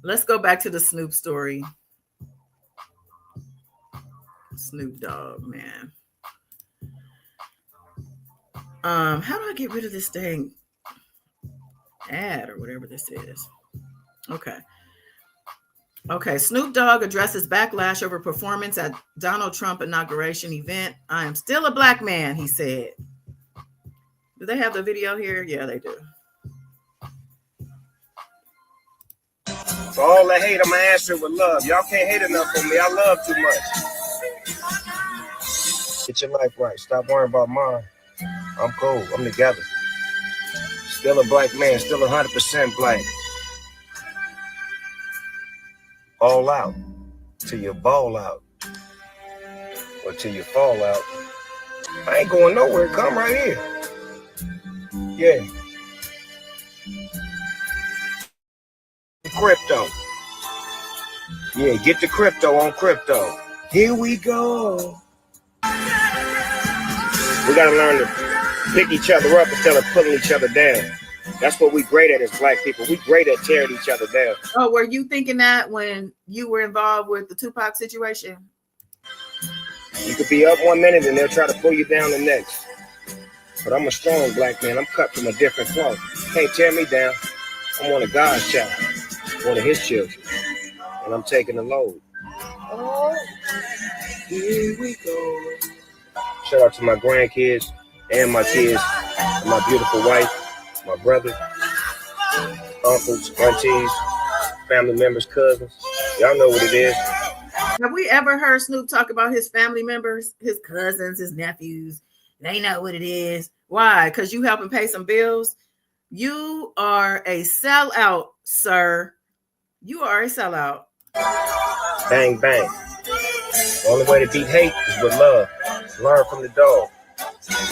let's go back to the Snoop story. Snoop Dogg, man. How do I get rid of this dang ad or whatever this is? Okay. Snoop Dogg addresses backlash over performance at Donald Trump inauguration event. I am still a black man, he said. Do they have the video here? Yeah, they do. For all the hate, I'ma answer it with love. Y'all can't hate enough on me. I love too much. Get your life right. Stop worrying about mine. I'm cool. I'm together. Still a black man. Still 100% black. All out. Till you ball out. Or till you fall out. I ain't going nowhere. Come right here. Yeah. Crypto. Yeah, get the crypto on crypto. Here we go. We gotta learn to pick each other up instead of pulling each other down. That's what we great at as black people. We great at tearing each other down. Oh, were you thinking that when you were involved with the Tupac situation? You could be up 1 minute and they'll try to pull you down the next. But I'm a strong black man. I'm cut from a different cloth. Can't tear me down. I'm one of God's child, one of his children. And I'm taking the load. Oh, here we go. Shout out to my grandkids and my kids, and my beautiful wife, my brother, uncles, aunties, family members, cousins. Y'all know what it is. Have we ever heard Snoop talk about his family members, his cousins, his nephews? They know what it is. Why? Because you help him pay some bills? You are a sellout, sir. You are a sellout. Bang, bang. The only way to beat hate is with love. Learn from the dog.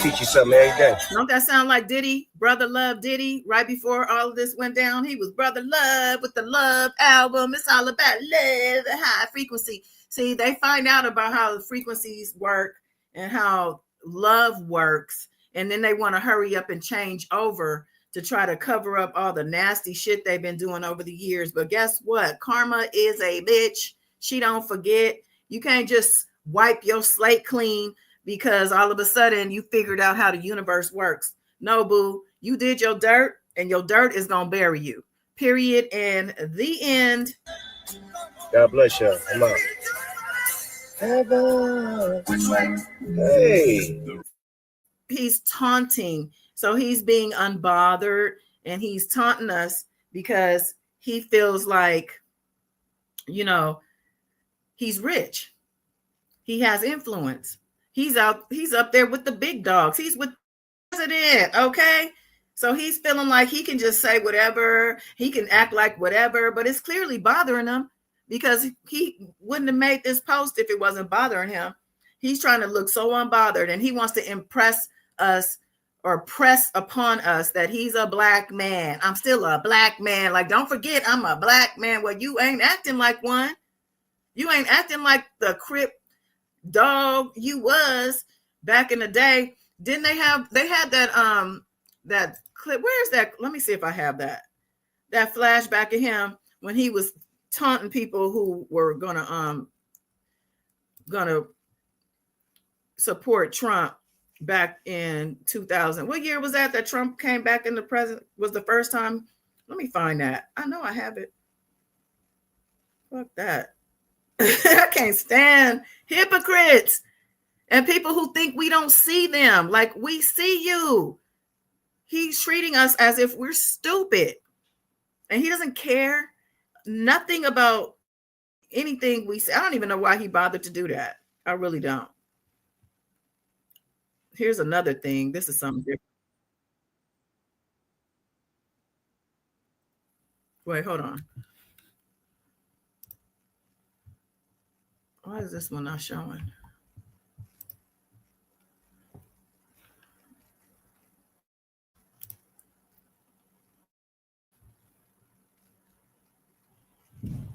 Teach you something every day. Don't that sound like Diddy? Brother Love Diddy, right before all of this went down? He was Brother Love with the Love album. It's all about love, the high frequency. See, they find out about how the frequencies work and how love works. And then they want to hurry up and change over to try to cover up all the nasty shit they've been doing over the years. But guess what? Karma is a bitch. She don't forget. You can't just wipe your slate clean because all of a sudden you figured out how the universe works. No, boo. You did your dirt and your dirt is going to bury you. Period. And the end. God bless y'all. I'm out. Hey. He's taunting. So he's being unbothered and he's taunting us because he feels like, you know, he's rich. He has influence. He's up there with the big dogs. He's with the president, okay? So he's feeling like he can just say whatever. He can act like whatever, but it's clearly bothering him because he wouldn't have made this post if it wasn't bothering him. He's trying to look so unbothered and he wants to impress us or press upon us that he's a black man. I'm still a black man. Like, don't forget, I'm a black man. Well, you ain't acting like one. You ain't acting like the Crip dog you was back in the day. Didn't they had that that clip? Where's that? Let me see if I have that flashback of him when he was taunting people who were gonna support Trump back in 2000. What year was that Trump came back in the president? Was the first time? Let me find that. I know I have it. Fuck that. I can't stand hypocrites and people who think we don't see them. Like, we see you. He's treating us as if we're stupid. And he doesn't care nothing about anything we say. I don't even know why he bothered to do that. I really don't. Here's another thing. This is something different. Wait, hold on. Why is this one not showing?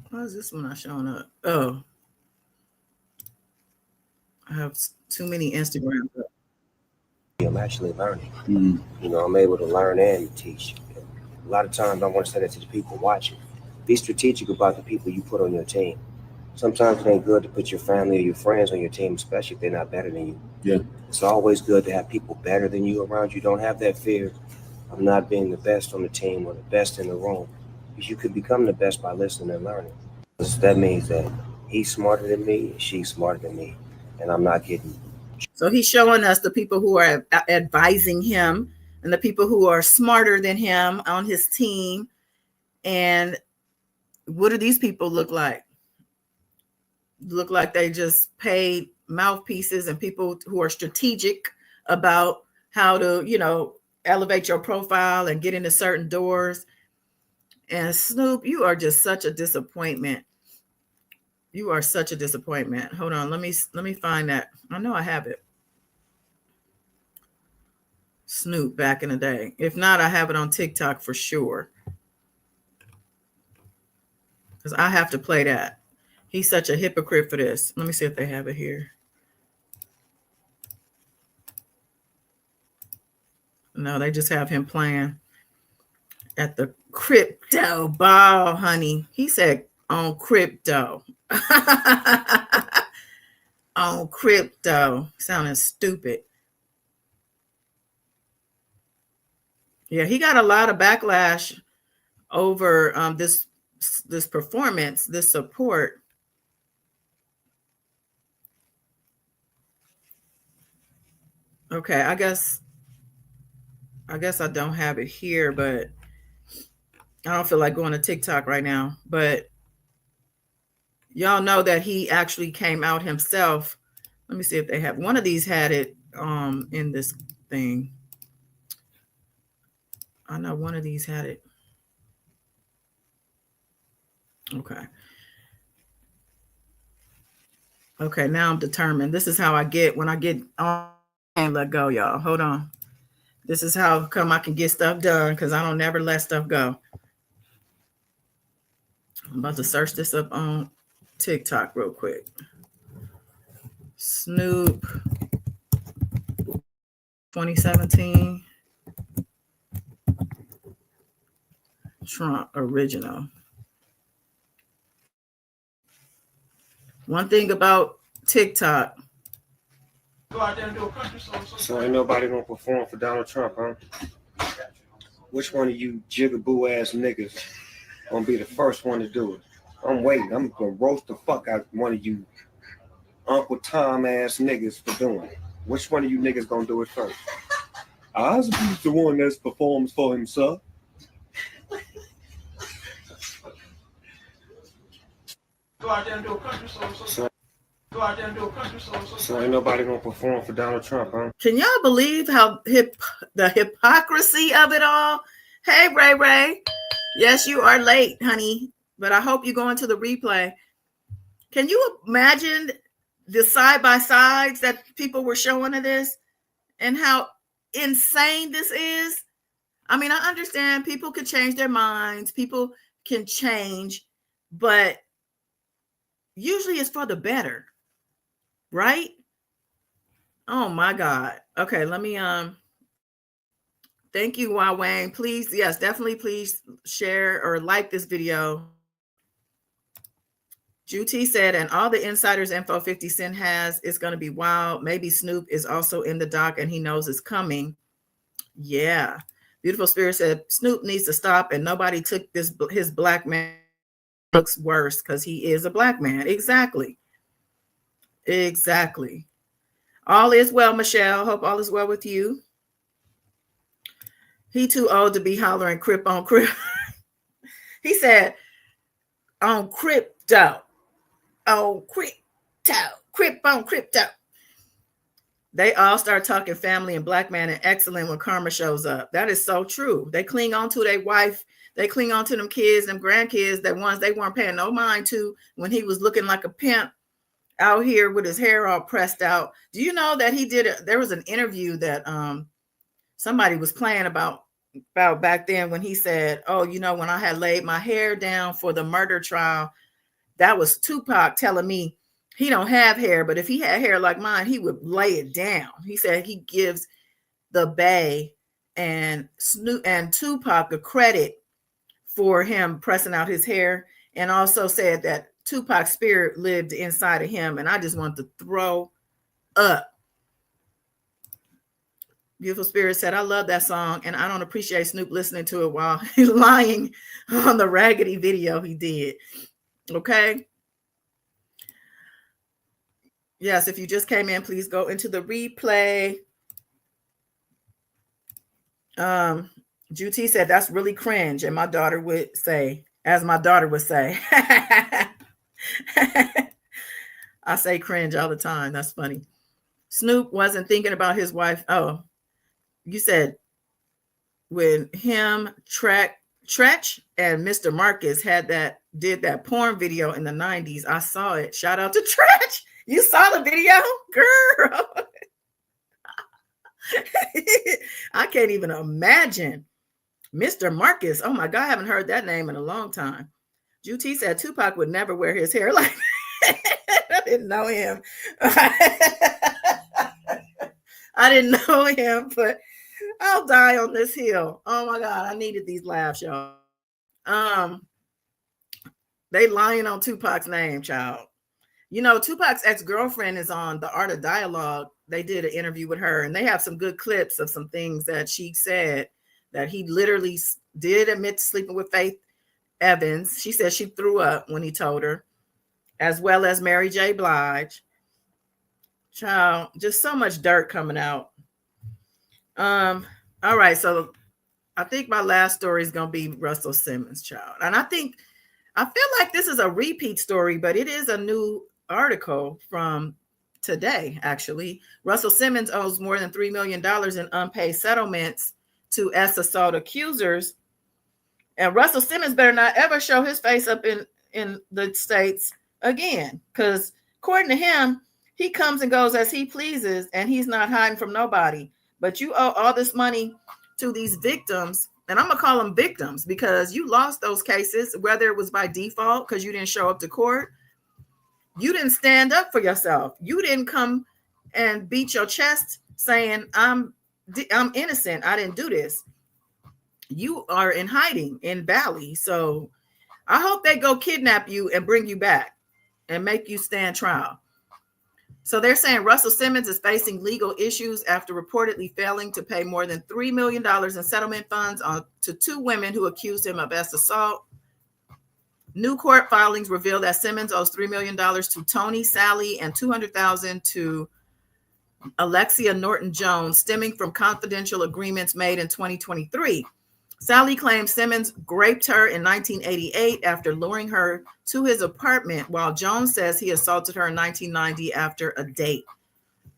Why is this one not showing up? Oh, I have too many Instagrams up. I'm actually learning. You know, I'm able to learn and teach. A lot of times I want to say that to the people watching. Be strategic about the people you put on your team. Sometimes it ain't good to put your family or your friends on your team, especially if they're not better than you. Yeah. It's always good to have people better than you around you. Don't have that fear of not being the best on the team or the best in the room. Because you could become the best by listening and learning. That means that he's smarter than me, she's smarter than me, and I'm not getting. So he's showing us the people who are advising him and the people who are smarter than him on his team. And what do these people look like? Look like they just paid mouthpieces and people who are strategic about how to, you know, elevate your profile and get into certain doors. And Snoop, you are just such a disappointment. You are such a disappointment. Hold on, let me find that. I know I have it. Snoop back in the day. If not, I have it on TikTok for sure. Because I have to play that. He's such a hypocrite for this. Let me see if they have it here. No, they just have him playing at the crypto ball, honey. He said on crypto. On crypto. Sounding stupid. Yeah, he got a lot of backlash over this performance, this support. Okay, I guess I don't have it here, but I don't feel like going to TikTok right now. But y'all know that he actually came out himself. Let me see if they have one of these had it in this thing. I know one of these had it. Okay. Okay, now I'm determined. This is how I get when I get on and let go, y'all. Hold on. This is how come I can get stuff done because I don't never let stuff go. I'm about to search this up on TikTok real quick. Snoop 2017 Trump original. One thing about TikTok. So ain't nobody gonna perform for Donald Trump, huh? Which one of you jigaboo ass niggas gonna be the first one to do it? I'm waiting. I'm gonna roast the fuck out one of you Uncle Tom ass niggas for doing it. Which one of you niggas gonna do it first? Osby's the one that performs for himself. Go out there and do a country song. So ain't nobody gonna perform for Donald Trump, huh? Can y'all believe how the hypocrisy of it all? Hey, Ray. Yes, you are late, honey, but I hope you go into the replay. Can you imagine the side-by-sides that people were showing of this and how insane this is? I mean, I understand people could change their minds. People can change, but usually it's for the better, right? Oh my God. Okay, let me thank you, Wayne. Please, yes, definitely please share or like this video. Juti said, and all the insiders info 50 Cent has, it's going to be wild. Maybe Snoop is also in the doc and he knows it's coming. Yeah. Beautiful Spirit said, Snoop needs to stop and nobody took his black man looks worse because he is a black man. Exactly. All is well, Michelle. Hope all is well with you. He too old to be hollering crip on crip. He said, on crypto. Oh, crypto. Crip on crypto. They all start talking family and black man and excellent when karma shows up. That is so true. They cling on to their wife. They cling on to them kids, them grandkids, that ones they weren't paying no mind to when he was looking like a pimp out here with his hair all pressed out. Do you know that there was an interview that somebody was playing about back then when he said, oh, you know, when I had laid my hair down for the murder trial, that was Tupac telling me he don't have hair, but if he had hair like mine, he would lay it down. He said he gives the Bay and Snoop and Tupac the credit for him pressing out his hair, and also said that Tupac's spirit lived inside of him. And I just want to throw up. Beautiful Spirit said, I love that song, and I don't appreciate Snoop listening to it while he's lying on the raggedy video he did. Okay. Yes, if you just came in, please go into the replay. Juti said, that's really cringe. And my daughter would say, as my daughter would say, I say cringe all the time. That's funny. Snoop wasn't thinking about his wife. Oh, you said when him, Tretch, and Mr. Marcus did that porn video in the 90s. I saw it. Shout out to Tretch. You saw the video, girl. I can't even imagine. Mr. Marcus. Oh my God, I haven't heard that name in a long time. Juti said Tupac would never wear his hair like that. I didn't know him. I didn't know him, but I'll die on this hill. Oh my God, I needed these laughs, y'all. They lying on Tupac's name, child. You know, Tupac's ex-girlfriend is on The Art of Dialogue. They did an interview with her, and they have some good clips of some things that she said that he literally did admit to sleeping with Faith Evans. She said she threw up when he told her, as well as Mary J. Blige. Child, just so much dirt coming out. All right, so I think my last story is going to be Russell Simmons, child. And I feel like this is a repeat story, but it is a new article from today, actually. Russell Simmons owes more than $3 million in unpaid settlements to assault accusers. And Russell Simmons better not ever show his face up in the States again, because according to him, he comes and goes as he pleases, and he's not hiding from nobody. But you owe all this money to these victims, and I'm going to call them victims because you lost those cases, whether it was by default because you didn't show up to court. You didn't stand up for yourself. You didn't come and beat your chest saying, I'm innocent. I didn't do this. You are in hiding in Bali. So I hope they go kidnap you and bring you back and make you stand trial. So they're saying Russell Simmons is facing legal issues after reportedly failing to pay more than $3 million in settlement funds to two women who accused him of assault. New court filings reveal that Simmons owes $3 million to Tony, Sally, and $200,000 to Alexia Norton-Jones, stemming from confidential agreements made in 2023. Sally claims Simmons raped her in 1988 after luring her to his apartment, while Jones says he assaulted her in 1990 after a date.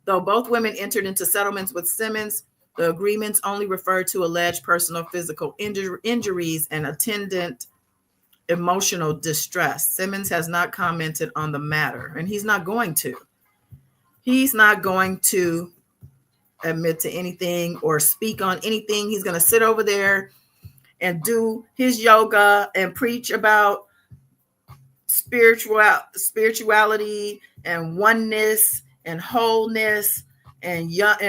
Though both women entered into settlements with Simmons, the agreements only refer to alleged personal physical injuries and attendant emotional distress. Simmons has not commented on the matter, and he's not going to. He's not going to admit to anything or speak on anything. He's going to sit over there and do his yoga and preach about spirituality and oneness and wholeness and yoga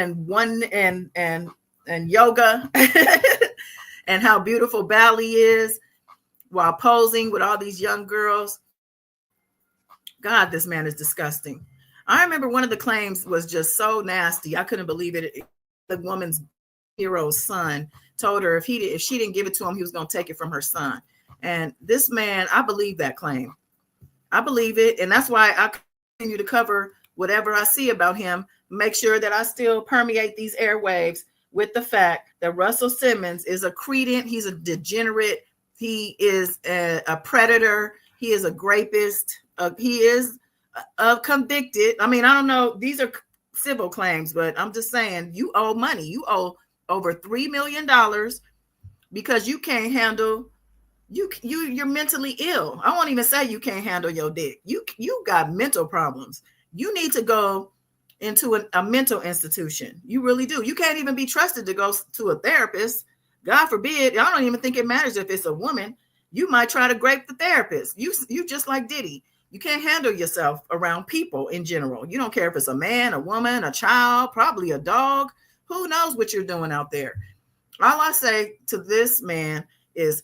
and how beautiful Bali is, while posing with all these young girls. God, this man is disgusting. I remember one of the claims was just so nasty. I couldn't believe it. The woman's hero's son told her if she didn't give it to him, he was going to take it from her son. And this man, I believe that claim. I believe it. And that's why I continue to cover whatever I see about him, make sure that I still permeate these airwaves with the fact that Russell Simmons is a credent. He's a degenerate. He is a predator. He is a rapist. He is convicted. I mean, I don't know. These are civil claims, but I'm just saying you owe money. You owe over $3 million because you can't handle you're mentally ill. I won't even say you can't handle your dick. You got mental problems. You need to go into a mental institution. You really do. You can't even be trusted to go to a therapist. God forbid. I don't even think it matters if it's a woman. You might try to grape the therapist. You just like Diddy. You can't handle yourself around people in general. You don't care if it's a man, a woman, a child, probably a dog. Who knows what you're doing out there? All I say to this man is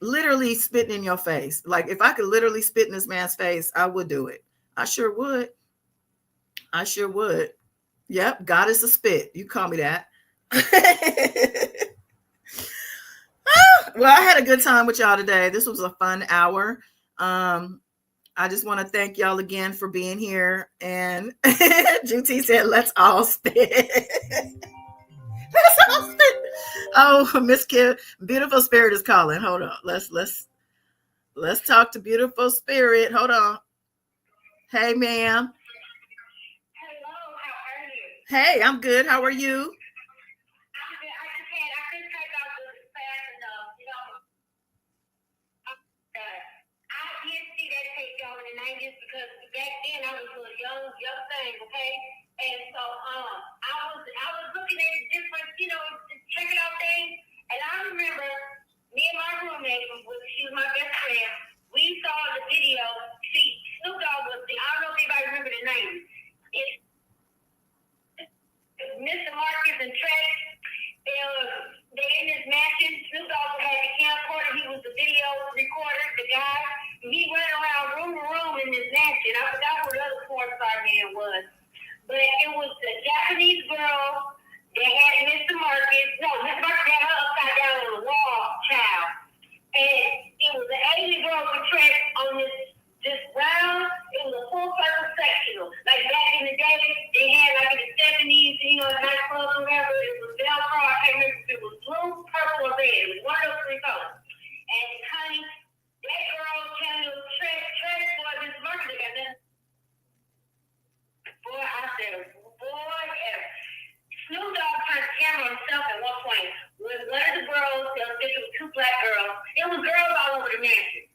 literally spitting in your face. Like if I could literally spit in this man's face, I would do it. I sure would. I sure would. Yep, God is a spit. You call me that. Well, I had a good time with y'all today. This was a fun hour. I just want to thank y'all again for being here. And GT said, let's all spit. Let's all spit. Oh, Miss Kim, Beautiful Spirit is calling. Hold on. Let's talk to Beautiful Spirit. Hold on. Hey, ma'am. Hello, how are you? Hey, I'm good. How are you? I'm good. I couldn't take out this fast enough. You know, I did see that tape y'all in the 90s because back then I was a young thing, okay? And so I was looking at different, checking out things, and I remember me and my roommate, she was my best friend, we saw the video. See, Snoop Dogg was I don't know if anybody remember the name. It's Mr. Marcus and Trey. They in this mansion. Snoop Dogg had the camcorder. He was the video recorder, the guy. He went around room to room in this mansion. I forgot who the other porn star man was. But it was the Japanese girl that had Mr. Marcus. No, Mr. Marcus had her upside down on the wall, child. And it was an Asian girl portrayed on this round. It was a full circle sectional. Like back in the day, they had like in the 70s, nightclubs or whatever. It was Velcro. I can't remember if it was blue, purple, or red. It was one of those three colors. And honey, that girl telling the Trey for this murder got nothing. Boy, I said, Snoop Dogg turned the camera on himself at one point. When one of the girls, there was two black girls. It was girls all over the mansion.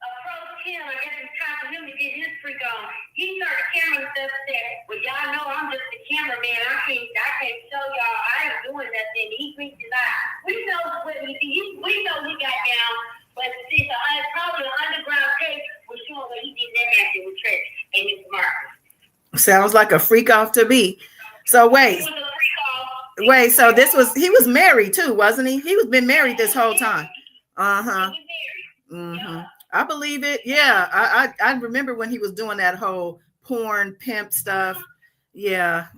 Approached him, I guess it was time for him to get his freak on. He turned the camera on himself and said, well, y'all know I'm just the cameraman. I can't show y'all. I ain't doing nothing. He freaked his eye. We know he got down, but see, probably an underground tape was showing what he did in that mansion with Trey and Mr. Marcus. Sounds like a freak off to me. So wait, so he was married too, wasn't he? He was been married this whole time. I believe it. Yeah. I remember when he was doing that whole porn pimp stuff. Yeah.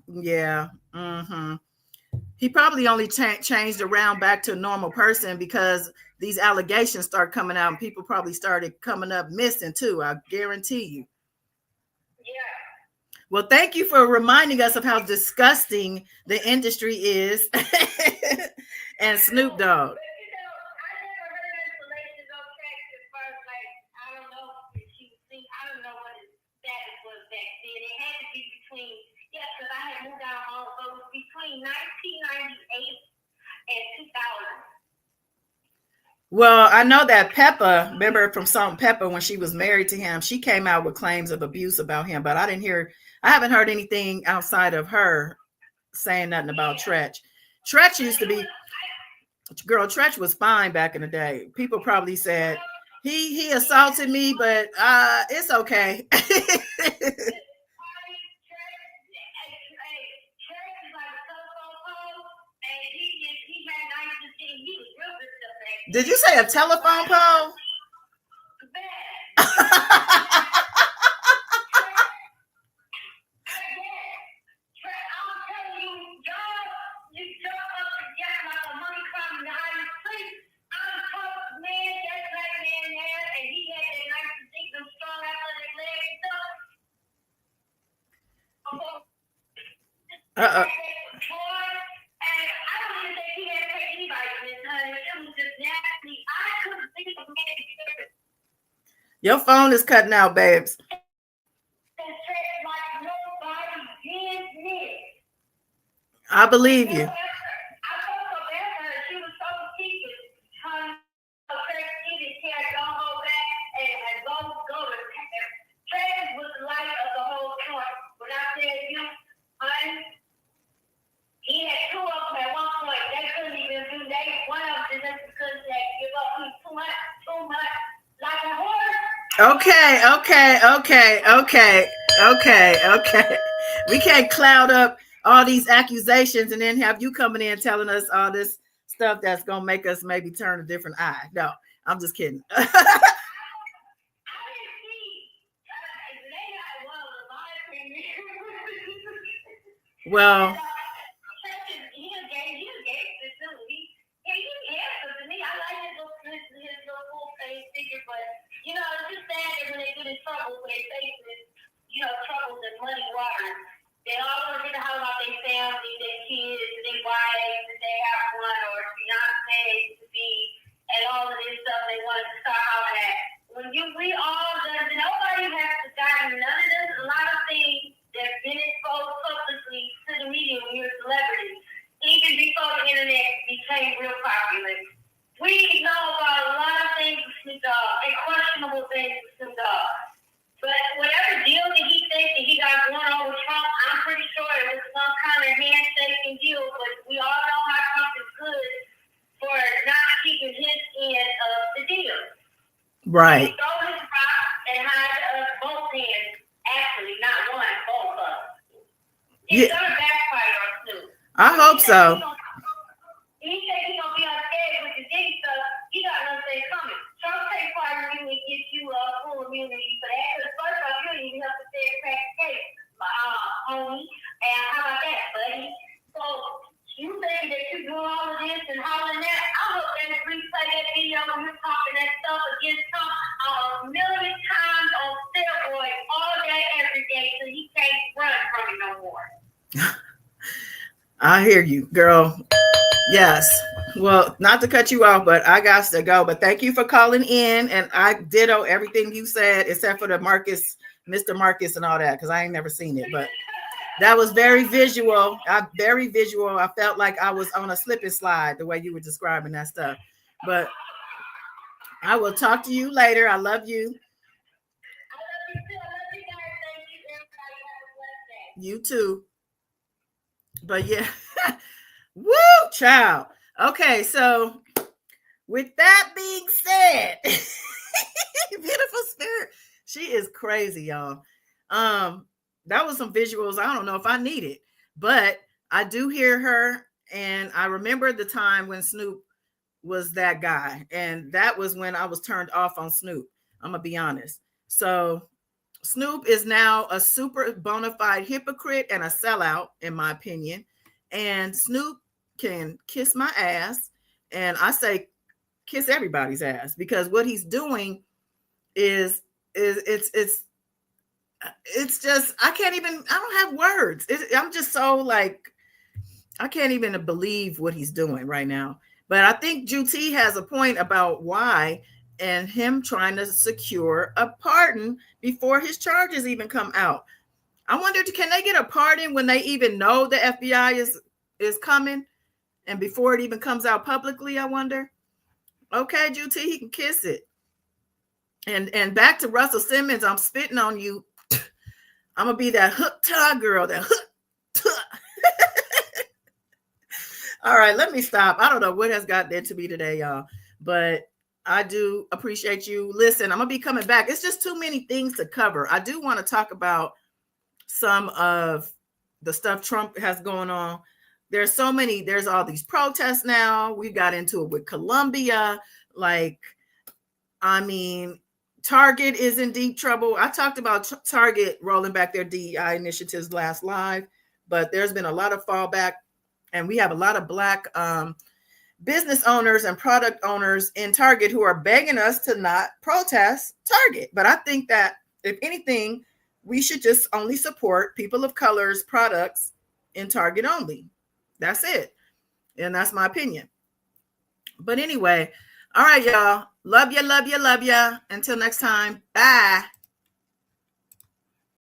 He probably only changed around back to a normal person because these allegations start coming out and people probably started coming up missing too. I guarantee you. Well, thank you for reminding us of how disgusting the industry is and Snoop Dogg. Between 1998 and 2000. Well, I know that Peppa, remember from Salt and Pepper when she was married to him, she came out with claims of abuse about him, but I haven't heard anything outside of her saying nothing about Tretch. Tretch used to be, Tretch was fine back in the day. People probably said he assaulted me, but it's okay. Did you say a telephone pole? Your phone is cutting out, babes. I believe you. He had two of them at one point. They couldn't even do. One of them just couldn't give up. He was too much, like a horse. Okay. We can't cloud up all these accusations and then have you coming in telling us all this stuff that's gonna make us maybe turn a different eye. No, I'm just kidding. Well, you know, it's just sad that when they get in trouble, when they face this, you know, troubles and muddy waters, they all want to get a house about their family, their kids, their wives, if they have one, or fiance to be, and all of this stuff they want to start out at. When we all done, nobody has forgotten none of this. A lot of things that's been exposed publicly to the media when you're a celebrity, even before the internet became real popular. We know about a lot of things with Snoop Dogg, and questionable things with Snoop Dogg. But whatever deal that he thinks that he got going on with Trump, I'm pretty sure it was some kind of handshaking deal. But we all know how Trump is good for not keeping his end of the deal. right. He throw his rock and hide both hands. Actually, not one, both of them. It's gonna backfire on Snoop. I hope so. He said he's gonna be on stage with the Diddy stuff. He got nothing coming. Trump take part in you and get you full immunity for that. Because first off, you don't even have to say a crack case, homie. And how about that, buddy? So you think that you're doing all of this and hollering that? I hope that replay that video when you're talking that stuff against Trump a million times on steroids all day, every day, so he can't run from it no more. I hear you, girl. Yes. Well, not to cut you off, but I got to go. But thank you for calling in. And I ditto everything you said, except for the Marcus, Mr. Marcus and all that, because I ain't never seen it. But that was very visual. Very visual. I felt like I was on a slip and slide the way you were describing that stuff. But I will talk to you later. I love you. You too. But yeah. Woo, child. Okay, so with that being said, beautiful spirit, she is crazy, y'all. That was some visuals. I don't know if I need it, but I do hear her, and I remember the time when Snoop was that guy, and that was when I was turned off on Snoop. I'm gonna be honest. So Snoop is now a super bona fide hypocrite and a sellout, in my opinion. And Snoop can kiss my ass, and I say kiss everybody's ass, because what he's doing is it's just I don't have words. I'm just so like I can't even believe what he's doing right now. But I think Juti has a point about why, and him trying to secure a pardon before his charges even come out. I wonder, can they get a pardon when they even know the FBI is coming? And before it even comes out publicly, I wonder. Okay, Juti, he can kiss it. And back to Russell Simmons, I'm spitting on you. I'm gonna be that hook tie girl. That hook tie. All right, let me stop. I don't know what has gotten into me today, y'all, but I do appreciate you. Listen, I'm gonna be coming back. It's just too many things to cover. I do want to talk about some of the stuff Trump has going on. There's so many, there's all these protests now. We got into it with Colombia. Like, I mean, Target is in deep trouble. I talked about Target rolling back their DEI initiatives last live, but there's been a lot of fallback, and we have a lot of Black business owners and product owners in Target who are begging us to not protest Target. But I think that if anything, we should just only support people of color's products in Target only. That's it. And that's my opinion. But anyway, all right, y'all. Love you, love you, love you. Until next time. Bye.